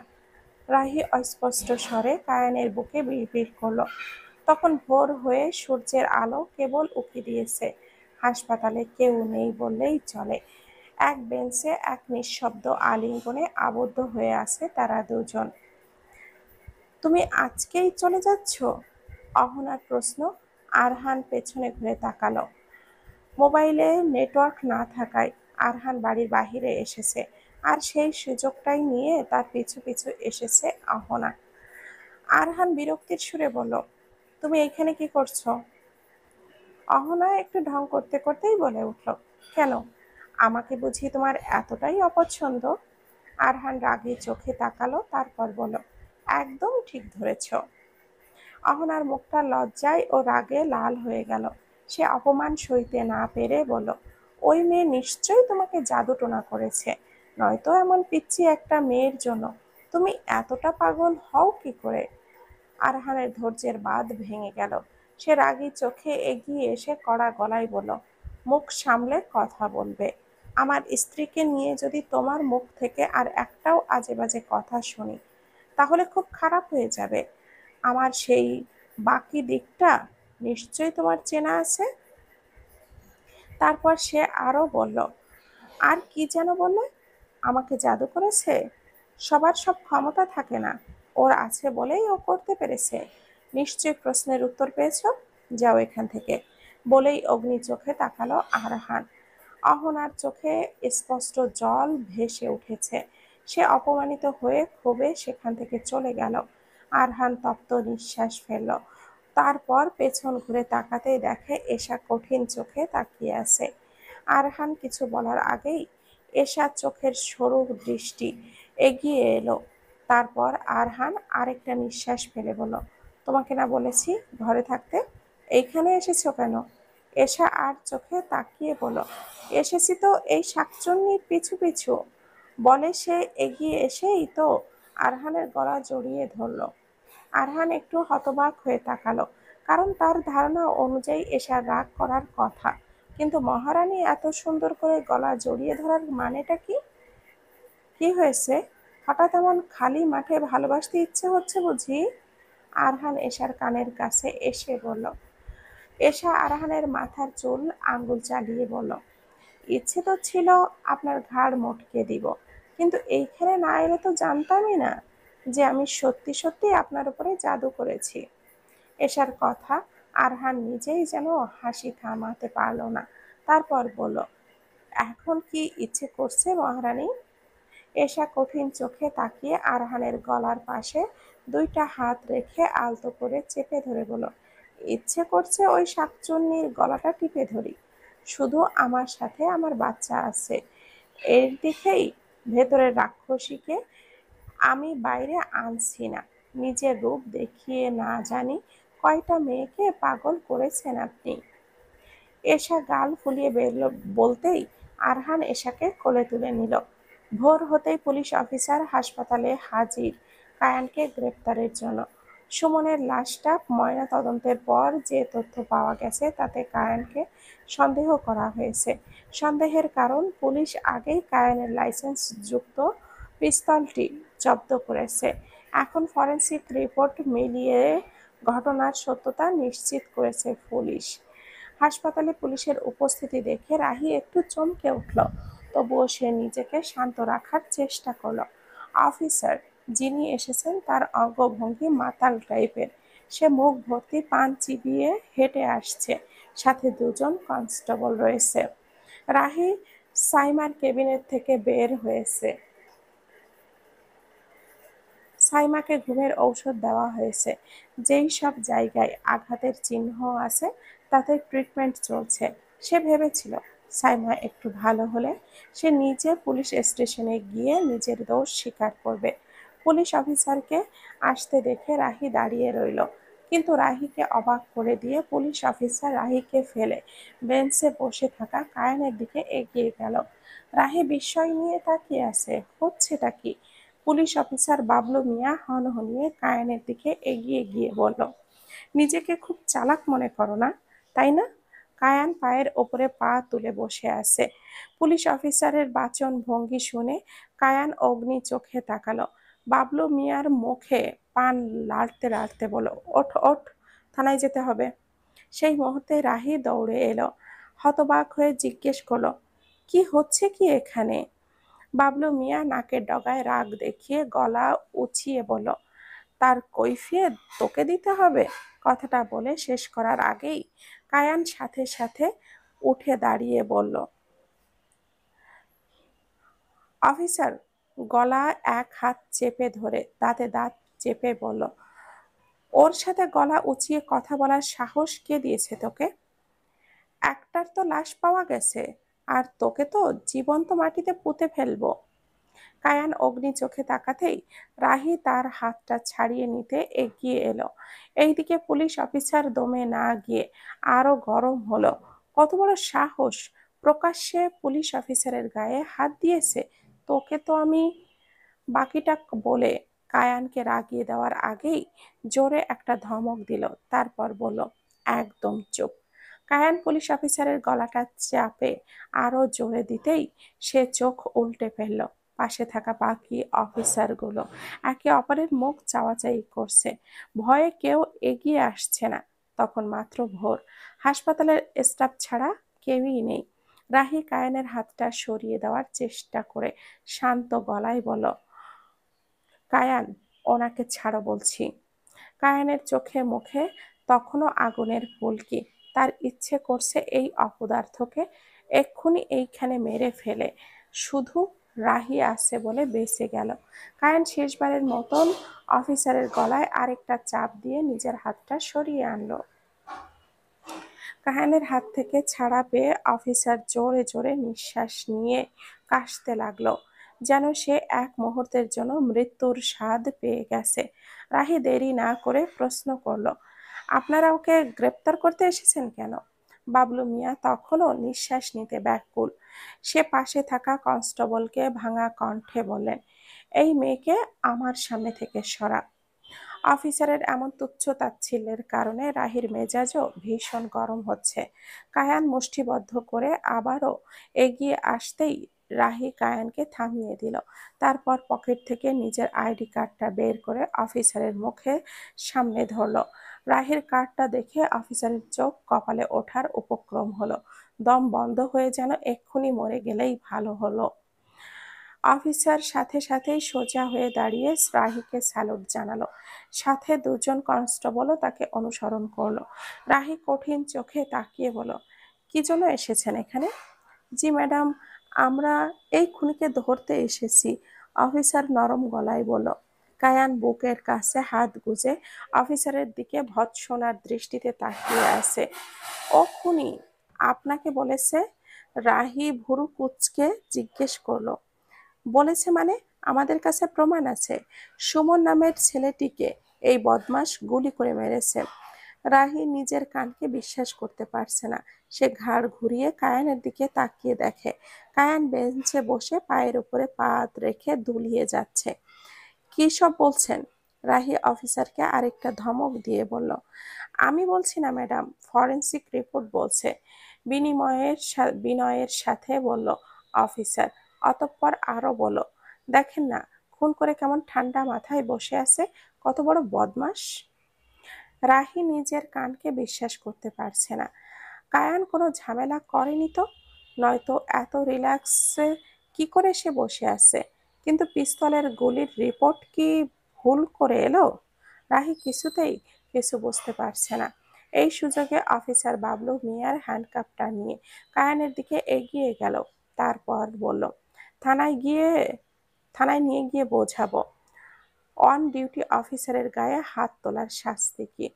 Speaker 1: রাহি অস্পষ্ট স্বরে কায়ানের বুকে বিড়বিড় করল। তখন ভোর হয়ে সূর্যের আলো কেবল উঁকি দিয়েছে। হাসপাতালে কেউ নেই বললেই চলে। এক বেঞ্চে এক নিঃশব্দ আলিঙ্গনে আবদ্ধ হয়ে আছে তারা দুজন। তুমি আজকেই চলে যাচ্ছ? অহনার প্রশ্ন। আরহান পেছনে ঘুরে তাকালো। মোবাইলে নেটওয়ার্ক না থাকায় আরহান বাড়ির বাহিরে এসেছে, আর সেই সুযোগটাই নিয়ে তার পিছু পিছু এসেছে অহনা। আরহান বিরক্তির সুরে বলল, তুমি এখানে কি করছো? অহনা একটু ঢং করতে করতেই বলে উঠল, কেন, আমাকে বুঝি তোমার এতটাই অপছন্দ? আরহান রাগী চোখে তাকালো, তারপর বলল, একদম ঠিক ধরেছ। অহনার মুখটা লজ্জায় ও রাগে লাল হয়ে গেল। সে অপমান সইতে না পেরে বলল, ওই মেয়ে নিশ্চয়ই তোমাকে জাদুটোনা করেছে, নয়তো এমন পিচ্চি একটা মেয়ের জন্য তুমি এতটা পাগল হও কি করে? আরহানের ধৈর্যের বাঁধ ভেঙে গেল। সে রাগী চোখে এগিয়ে এসে কড়া গলায় বলল, মুখ সামলে কথা বলবে। আমার স্ত্রীকে নিয়ে যদি তোমার মুখ থেকে আর একটাও আজে বাজে কথা শুনি, তাহলে খুব খারাপ হয়ে যাবে। আমার সেই বাকি দিকটা নিশ্চয়ই তোমার চেনা আছে। তারপর সে আরো বলল, আর কি যেন বললে? আমাকে জাদু করেছে? সবার সব ক্ষমতা থাকে না, ওর আছে বলেই ও করতে পেরেছে। নিশ্চয়ই প্রশ্নের উত্তর পেয়েছ, যাও এখান থেকে। বলেই অগ্নি চোখে তাকালো আরহান। অহনার চোখে স্পষ্ট জল ভেসে উঠেছে। সে অপমানিত হয়ে ক্ষোভে সেখান থেকে চলে গেল। আরহান তপ্ত নিঃশ্বাস ফেলল। তারপর পেছন ঘুরে তাকাতেই দেখে এশা কঠিন চোখে তাকিয়ে আছে। আরহান কিছু বলার আগেই এশার চোখের সরু দৃষ্টি এগিয়ে এলো। তারপর আরহান আরেকটা নিঃশ্বাস ফেলে বলল, তোমাকে না বলেছি ঘরে থাকতে, এইখানে এসেছো কেন? এশা আর চোখে তাকিয়ে বলল, এসেছি তো এই শাকচুন্নির পিছু পিছু। বলে সে এগিয়ে এসেই তো আরহানের গলা জড়িয়ে ধরল। আরহান একটু হতবাক হয়ে তাকালো, কারণ তার ধারণা অনুযায়ী এশার রাগ করার কথা, কিন্তু মহারানী এত সুন্দর করে গলা জড়িয়ে ধরার মানেটা কি? কি হয়েছে? হঠাৎ এমন খালি মাঠে ভালোবাসতে ইচ্ছে হচ্ছে বুঝি? আরহান এশার কানের কাছে এসে বলল। এশা আরহানের মাথার চুল আঙ্গুল চালিয়ে বলল, ইচ্ছে তো ছিল আপনার ঘাড় মটকে দিব, কিন্তু এইখানে না এলে তো জানতামই না যে আমি সত্যি সত্যি আপনার উপরে জাদু করেছি। এশার কথা আরহান নিজেই যেন হাসি থামাতে পারল না। তারপর বলল, এখন কি ইচ্ছে করছে মহারানী? এশা কঠিন চোখে তাকিয়ে আরহানের গলার পাশে দুইটা হাত রেখে আলতো করে চেপে ধরে বলল, ইচ্ছে করছে ওই শাকচুন্নির গলাটা টিপে ধরি। শুধু আমার সাথে আমার বাচ্চা আছে, এর দিকেই ভেতরের রাক্ষসীকে আমি বাইরে আনছি না। নিজের রূপ দেখিয়ে না জানি কয়টা মেয়েকে পাগল করেছেন আপনি। এশা গাল ফুলিয়ে বলতেই আরহান এশাকে কোলে তুলে নিল। ভোর হতেই পুলিশ অফিসার হাসপাতালে হাজির কায়ানকে গ্রেপ্তারের জন্য। সুমনের লাশটা ময়নাতদন্তের পর যে তথ্য পাওয়া গেছে তাতে কায়ানকে সন্দেহ করা হয়েছে। সন্দেহের কারণ, পুলিশ আগেই কায়ানের লাইসেন্সযুক্ত পিস্তলটি জব্দ করেছে। এখন ফরেনসিক রিপোর্ট মিলিয়ে ঘটনার সত্যতা নিশ্চিত করেছে পুলিশ। হাসপাতালে পুলিশের উপস্থিতি দেখে রাহি একটু চমকে উঠল, তবুও সে নিজেকে শান্ত রাখার চেষ্টা করল। অফিসার যিনি এসেছেন তার অঙ্গভঙ্গি মাতাল টাইপের। সে মুখ ভর্তি পান চিবিয়ে হেঁটে আসছে, সাথে দুজন কনস্টেবল রয়েছে। রাহি সাইমার কেবিনেট থেকে বের হয়েছে। সাইমাকে ঘুমের ঔষধ দেওয়া হয়েছে। যেই সব জায়গায় আঘাতের চিহ্ন আছে তাতে ট্রিটমেন্ট চলছে। সে ভেবেছিল সাইমা একটু ভালো হলে সে নিজে পুলিশ স্টেশনে গিয়ে নিজের দোষ স্বীকার করবে। পুলিশ অফিসারকে আসতে দেখে রাহি দাঁড়িয়ে রইল, কিন্তু রাহিকে অবাক করে দিয়ে পুলিশ অফিসার রাহিকে ফেলে বেঞ্চে বসে থাকা কায়ানের দিকে এগিয়ে গেল। রাহি বিস্ময় নিয়ে তাকিয়ে আছে, হচ্ছেটা কি? পুলিশ অফিসার বাবলু মিয়া হনহনিয়ে কায়ানের দিকে এগিয়ে গিয়ে বলল, নিজেকে খুব চালাক মনে করো না, তাই না? কায়ান পায়ের ওপরে পা তুলে বসে আছে। পুলিশ অফিসারের বাচন ভঙ্গি শুনে কায়ান অগ্নি চোখে তাকালো। বাবলু মিয়ার মুখে পান লাড়তে লাড়তে বলল, ওঠ ওঠ, থানায় যেতে হবে। সেই মুহূর্তে রাহি দৌড়ে এলো, হতবাক হয়ে জিজ্ঞেস করলো, কি হচ্ছে কি এখানে? বাবলু মিয়া নাকের ডগায় রাগ দেখিয়ে গলা উঁচিয়ে বলল, তার কৈফিয়ত তোকে দিতে হবে। কথাটা বলে শেষ করার আগেই কায়ান সাথে সাথে উঠে দাঁড়িয়ে বলল, অফিসার গলা এক হাত চেপে ধরে দাঁতে দাঁত চেপে বলল, ওর সাথে গলা উঁচিয়ে কথা বলার সাহস কে দিয়েছে তোকে? একটার তো লাশ পাওয়া গেছে, আর তোকে তো জীবন্ত মাটিতে পুঁতে ফেলবো। কায়ান অগ্নি চোখে তাকাতেই রাহি তার হাতটা ছাড়িয়ে নিতে এগিয়ে এলো। এইদিকে পুলিশ অফিসার দমে না গিয়ে আরো গরম হলো। কত বড় সাহস, প্রকাশ্যে পুলিশ অফিসারের গায়ে হাত দিয়েছে! তোকে তো আমি। বাকিটা বলে কায়ানকে রাগিয়ে দেওয়ার আগেই জোরে একটা ধমক দিল, তারপর বলল, একদম চুপ। কায়ান পুলিশ অফিসারের গলাটা চাপে আরো জোরে দিতেই সে চোখ উল্টে ফেলল। পাশে থাকা বাকি অফিসারগুলো একে অপরের মুখ চাওয়াচাই করছে। ভয়ে কেউ এগিয়ে আসছে না। তখন মাত্র ভোর। হাসপাতালের স্টাফ ছাড়া কেউই নেই। রাহি কায়ানের হাতটা সরিয়ে দেওয়ার চেষ্টা করে শান্ত গলায় বলল, কায়ান, ওনাকে ছাড়ো বলছি। কায়ানের চোখে মুখে তখনও আগুনের ফুলকি। তার ইচ্ছে করছে এই অপদার্থকে এক্ষুনি এইখানে মেরে ফেলে। শুধু রাহি আছে বলে বেঁচে গেল। কায়ান শেষবারের মতন অফিসারের গলায় আরেকটা চাপ দিয়ে নিজের হাতটা সরিয়ে আনলো। কায়ানের হাত থেকে ছাড়া পেয়ে অফিসার জোরে জোরে নিঃশ্বাস নিয়ে কাশতে লাগলো, যেন সে এক মুহূর্তের জন্য মৃত্যুর স্বাদ পেয়ে গেছে। রাহি দেরি না করে প্রশ্ন করলো, আপনারা ওকে গ্রেপ্তার করতে এসেছেন কেন? বাবলু মিয়া তখনও নিঃশ্বাস নিতে ব্যাকুল। সে পাশে থাকা কনস্টেবলকে ভাঙা কণ্ঠে বললেন, এই মেয়েকে আমার সামনে থেকে সরা। অফিসারের এমন তুচ্ছ-তাচ্ছিল্যের কারণে রাহির মেজাজও ভীষণ গরম হচ্ছে। কায়ান মুষ্টিবদ্ধ করে আবারও এগিয়ে আসতেই রাহি কায়ানকে থামিয়ে দিল। তারপর পকেট থেকে নিজের আইডি কার্ডটা বের করে অফিসারের মুখে সামনে ধরল। রাহির কার্ডটা দেখে অফিসারের চোখ কপালে ওঠার উপক্রম হলো। দম বন্ধ হয়ে যেন এক্ষুনি মরে গেলেই ভালো হলো। অফিসার সাথে সাথেই সোজা হয়ে দাঁড়িয়ে রাহিকে স্যালুট জানালো। সাথে দুজন কনস্টেবলও তাকে অনুসরণ করলো। রাহি কঠিন চোখে তাকিয়ে বলল, কি জন্য এসেছেন এখানে? জি ম্যাডাম, আমরা এই খুনিকে ধরতে এসেছি, অফিসার নরম গলায় বলল। কায়ান বুকের কাছে হাত গুজে অফিসারের দিকে ভৎসনার দৃষ্টিতে তাকিয়ে আছে। ও খুনি আপনাকে বলেছে? রাহি ভুরু কুঁচকে জিজ্ঞেস করলো। বলেছে মানে? আমাদের কাছে প্রমাণ আছে। সুমন নামের ছেলেটিকে এই বদমাশ গুলি করে মেরেছে। রাহি নিজের কানকে বিশ্বাস করতে পারছে না। সে ঘাড় ঘুরিয়ে কায়ানের দিকে তাকিয়ে দেখে কায়ান বেঞ্চে বসে পায়ের উপরে পা রেখে দুলিয়ে যাচ্ছে। কি সব বলছেন? রাহি অফিসারকে আরেকটা ধমক দিয়ে বলল, আমি বলছি না ম্যাডাম, ফরেন্সিক রিপোর্ট বলছে। বিনয়ের সাথে বলল অফিসার। অতঃপর আরো বলল, দেখেন না খুন করে কেমন ঠান্ডা মাথায় বসে আছে, কত বড় বদমাস। রাহি নিজের কানকে বিশ্বাস করতে পারছে না। কায়ান কোনো ঝামেলা করেনি তো, নয়তো এত রিল্যাক্সে কি করে সে বসে আছে। কিন্তু পিস্তলের গুলির রিপোর্ট কি ভুল করে এলো? রাহি কিছুতেই কিছু বুঝতে পারছে না। এই সুযোগে অফিসার বাবলু মিয়ার হ্যান্ডকাপটা নিয়ে কায়ানের দিকে এগিয়ে গেল। তারপর বলল, থানায় গিয়ে থানায় নিয়ে গিয়ে বোঝাবো অন ডিউটি অফিসারের গায়ে হাত তোলার শাস্তি কি।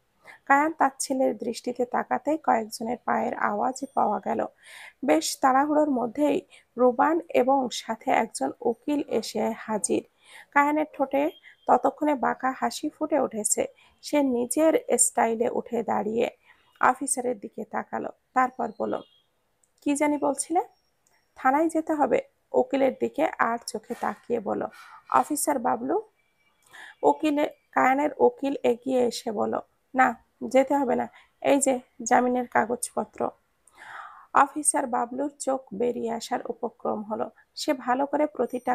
Speaker 1: কায়ান তাচ্ছিল্যের দৃষ্টিতে তাকাতেই কয়েকজনের পায়ের আওয়াজ পাওয়া গেল। বেশ তাড়াহুড়োর মধ্যেই রুবান এবং সাথে একজন উকিল এসে হাজির। কায়ানের ঠোঁটে ততক্ষণে বাঁকা হাসি ফুটে উঠেছে। সে নিজের স্টাইলে উঠে দাঁড়িয়ে অফিসারের দিকে তাকালো। তারপর বলল, কি জানি বলছিলে? থানায় যেতে হবে? উকিলের দিকে আর চোখে তাকিয়ে বলল, অফিসার বাবলু। কায়ানের উকিল এগিয়ে এসে বলল, না যেতে হবে না, এই যে জামিনের কাগজপত্র। অফিসার বাবলুর চোখ বেরিয়ে আসার উপক্রম হলো। সে ভালো করে প্রতিটা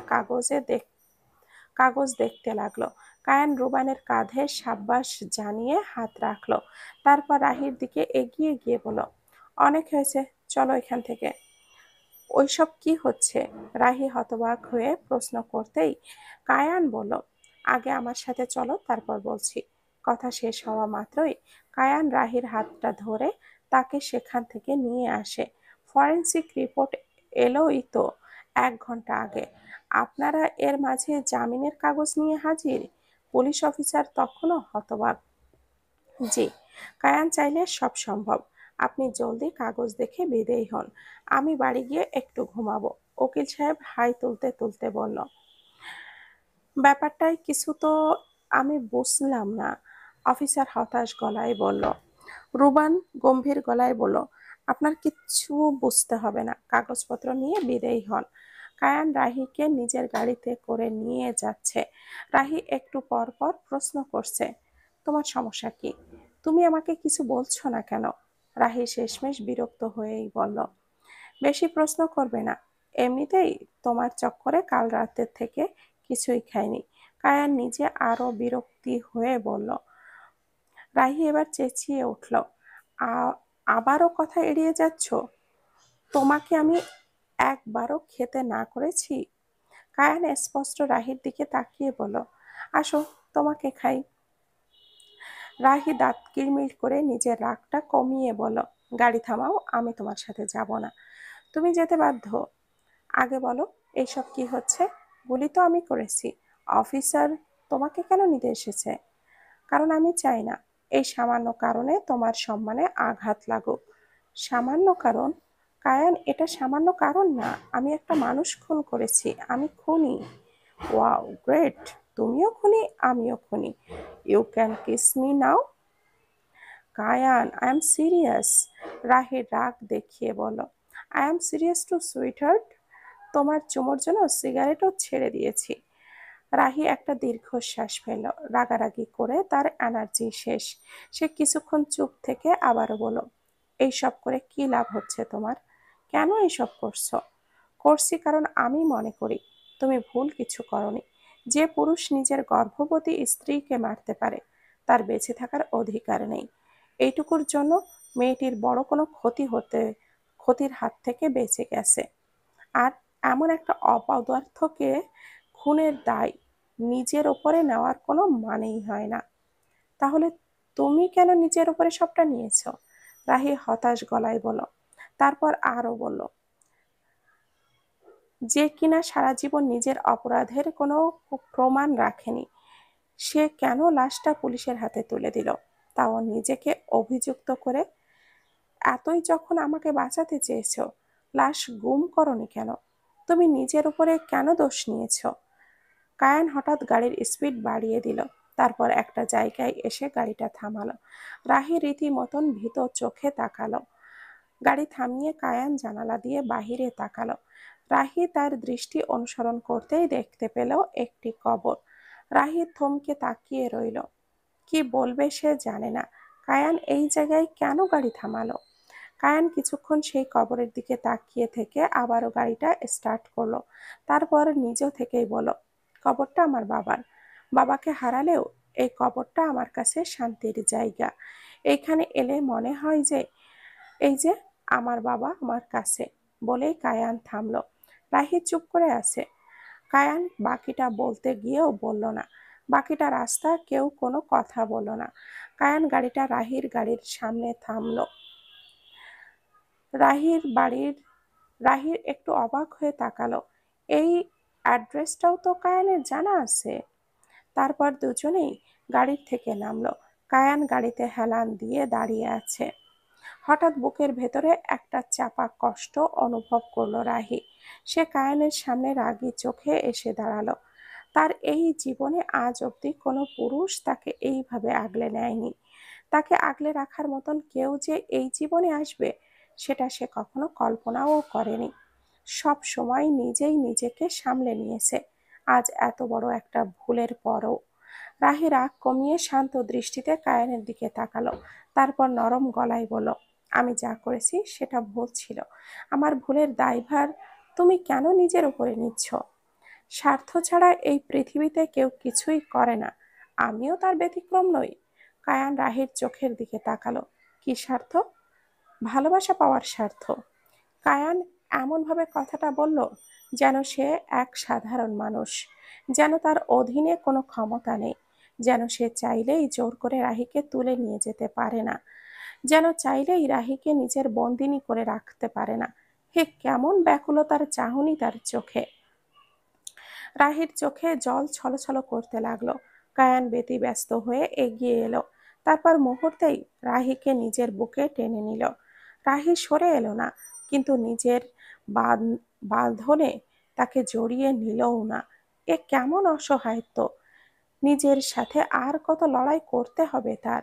Speaker 1: কাগজ দেখতে লাগলো। কায়ান রুবানের কাঁধে সাব্বাস জানিয়ে হাত রাখলো। তারপর রাহির দিকে এগিয়ে গিয়ে বলল, অনেক হয়েছে, চলো এখান থেকে। ওইসব কি হচ্ছে? রাহি হতবাক হয়ে প্রশ্ন করতেই কায়ান বলল, আগে আমার সাথে চলো, তারপর বলছি। কথা শেষ হওয়া মাত্রই কায়ান রাহির হাতটা ধরে তাকে সেখান থেকে নিয়ে আসে। ফরেন্সিক রিপোর্ট এলোই তো 1 ঘন্টা আগে, আপনারা এর মাঝে জামিনের কাগজ নিয়ে হাজির? পুলিশ অফিসার তখনও হতবাক। জি, কায়ান চাইলে সব সম্ভব। আপনি জলদি কাগজ দেখে বিদেয় হন, আমি বাড়ি গিয়ে একটু ঘুমাবো। উকিল সাহেব হাই তুলতে তুলতে বলল, ব্যাপারটায় কিছু তো আমি বুঝলাম না। অফিসার হতাশ গলায় বলল। রুবান গম্ভীর গলায় বলল, আপনার কিচ্ছু বুঝতে হবে না, কাগজপত্র নিয়ে বিদেয় হন। কায়ান রাহিকে নিজের গাড়িতে করে নিয়ে যাচ্ছে। রাহি একটু পর পর প্রশ্ন করছে, তোমার সমস্যা কি? তুমি আমাকে কিছু বলছো না কেন? রাহি শেষমেশ বিরক্ত হয়েই বলল, বেশি প্রশ্ন করবে না, এমনিতেই তোমার চক্করে কাল রাতের থেকে কিছুই খাইনি। কায়ান নিজে আরো বিরক্তি হয়ে বলল। রাহি এবার চেঁচিয়ে উঠল, আবারও কথা এড়িয়ে যাচ্ছ? তোমাকে আমি একবারও খেতে না করেছি? কায়ান স্পষ্ট রাহির দিকে তাকিয়ে বলল, আসো তোমাকে খাই। রাহি দাঁত কিরমির করে নিজের রাগটা কমিয়ে বলল, গাড়ি থামাও, আমি তোমার সাথে যাব না। তুমি যেতে বাধ্য। আগে বলো এইসব কি হচ্ছে? গুলি তো আমি করেছি। অফিসার তোমাকে কেন নিতে এসেছে? কারণ আমি চাই না এই সামান্য কারণে তোমার সম্মানে আঘাত লাগুক। সামান্য কারণ? কায়ান, এটা সামান্য কারণ না। আমি একটা মানুষ খুন করেছি, আমি খুনি। ওয়াও গ্রেট, তুমিও খুনি, আমিও খুনি। You can kiss me now. Kayan, I am serious. রাহির রাগ দেখিয়ে বলো, I am serious too sweetheart. তোমার চুমোর জন্য সিগারেটও ছেড়ে দিয়েছি। রাহি একটা দীর্ঘশ্বাস ফেলল। রাগারাগি করে তার এনার্জি শেষ। সে কিছুক্ষণ চুপ থেকে আবারও বলল, এইসব করে কি লাভ হচ্ছে তোমার? কেন এইসব করছো? করছি কারণ আমি মনে করি তুমি ভুল কিছু করনি। যে পুরুষ নিজের গর্ভবতী স্ত্রীকে মারতে পারে তার বেঁচে থাকার অধিকার নেই। এইটুকুর জন্য মেয়েটির বড় কোনো ক্ষতির হাত থেকে বেঁচে গেছে। আর এমন একটা অপদার্থকে খুনের দায় নিজের ওপরে নেওয়ার কোনো মানেই হয় না। তাহলে তুমি কেন নিজের উপরে সবটা নিয়েছো? রাহি হতাশ গলায় বলল। তারপর আরো বলল, যে কিনা সারা জীবন নিজের অপরাধের কোনো প্রমাণ রাখেনি, সে কেন লাশটা পুলিশের হাতে তুলে দিল, তাও নিজেকে অভিযুক্ত করে? এতই যখন আমাকে বাঁচাতে চেয়েছো, লাশ গুম করনি কেন? তুমি নিজের উপরে কেন দোষ নিয়েছো? কায়ান হঠাৎ গাড়ির স্পিড বাড়িয়ে দিল। তারপর একটা জায়গায় এসে গাড়িটা থামালো। রাহি রীতিমতন ভীত চোখে তাকালো। গাড়ি থামিয়ে কায়ান জানালা দিয়ে বাহিরে তাকালো। রাহি তার দৃষ্টি অনুসরণ করতেই দেখতে পেল একটি কবর। রাহি থমকে তাকিয়ে রইল। কি বলবে সে জানে না। কায়ান এই জায়গায় কেন গাড়ি থামালো? কায়ান কিছুক্ষণ সেই কবরের দিকে তাকিয়ে থেকে আবারও গাড়িটা স্টার্ট করলো। তারপর নিজে থেকেই বলল, কবরটা আমার বাবার। বাবাকে হারালেও এই কবরটা আমার কাছে শান্তির জায়গা। এইখানে এলে মনে হয় যে এই যে আমার বাবা আমার কাছে। বলেই কায়ান থামলো। রাহি চুপ করে আছে। কায়ান বাকিটা বলতে গিয়েও বলল না। বাকিটা রাস্তা কেউ কোনো কথা বলল না। কায়ান গাড়িটা রাহির গাড়ির সামনে থামলো। রাহির বাড়ির রাহির একটু অবাক হয়ে তাকালো। এই অ্যাড্রেসটাও তো কায়ানের জানা আছে। তারপর দুজনেই গাড়ির থেকে নামলো। কায়ান গাড়িতে হেলান দিয়ে দাঁড়িয়ে আছে। হঠাৎ বুকের ভেতরে একটা চাপা কষ্ট অনুভব করলো রাহি। সে কায়ানের সামনে রাগী চোখে এসে দাঁড়ালো। তার এই জীবনে আজ অবধি কোনো পুরুষ তাকে এইভাবে আগলে নেয়নি। তাকে আগলে রাখার মতন কেউ যে এই জীবনে আসবে সেটা সে কখনো কল্পনাও করেনি। সব সময় নিজেই নিজেকে সামলে নিয়েছে। আজ এত বড় একটা ভুলের পরও রাহি রাগ কমিয়ে শান্ত দৃষ্টিতে কায়ানের দিকে তাকালো। তারপর নরম গলায় বলল, আমি যা করেছি সেটা ভুল ছিল। আমার ভুলের দায়ভার তুমি কেন নিজের উপরে নিচ্ছ? স্বার্থ ছাড়া এই পৃথিবীতে কেউ কিছুই করে না। আমিও তার ব্যতিক্রম নই। কায়ান রাহির চোখের দিকে তাকালো। কি স্বার্থ? ভালোবাসা পাওয়ার স্বার্থ। কায়ান এমনভাবে কথাটা বলল যেন সে এক সাধারণ মানুষ, যেন তার অধীনে কোনো ক্ষমতা নেই, যেন সে চাইলেই জোর করে রাহিকে তুলে নিয়ে যেতে পারে না, যেন চাইলেই রাহিকে নিজের বন্দিনী করে রাখতে পারে না। হে কেমন ব্যাকুলতার চাহনি তার চোখে! রাহির চোখে জল ছলছল করতে লাগলো। কায়ান ব্যতিব্যস্ত হয়ে এগিয়ে এলো। তারপর মুহূর্তেই রাহিকে নিজের বুকে টেনে নিল। রাহি সরে এলো না, কিন্তু নিজের বাঁধনে তাকে জড়িয়ে নিলও না। এ কেমন অসহায়ত্ব! নিজের সাথে আর কত লড়াই করতে হবে তার!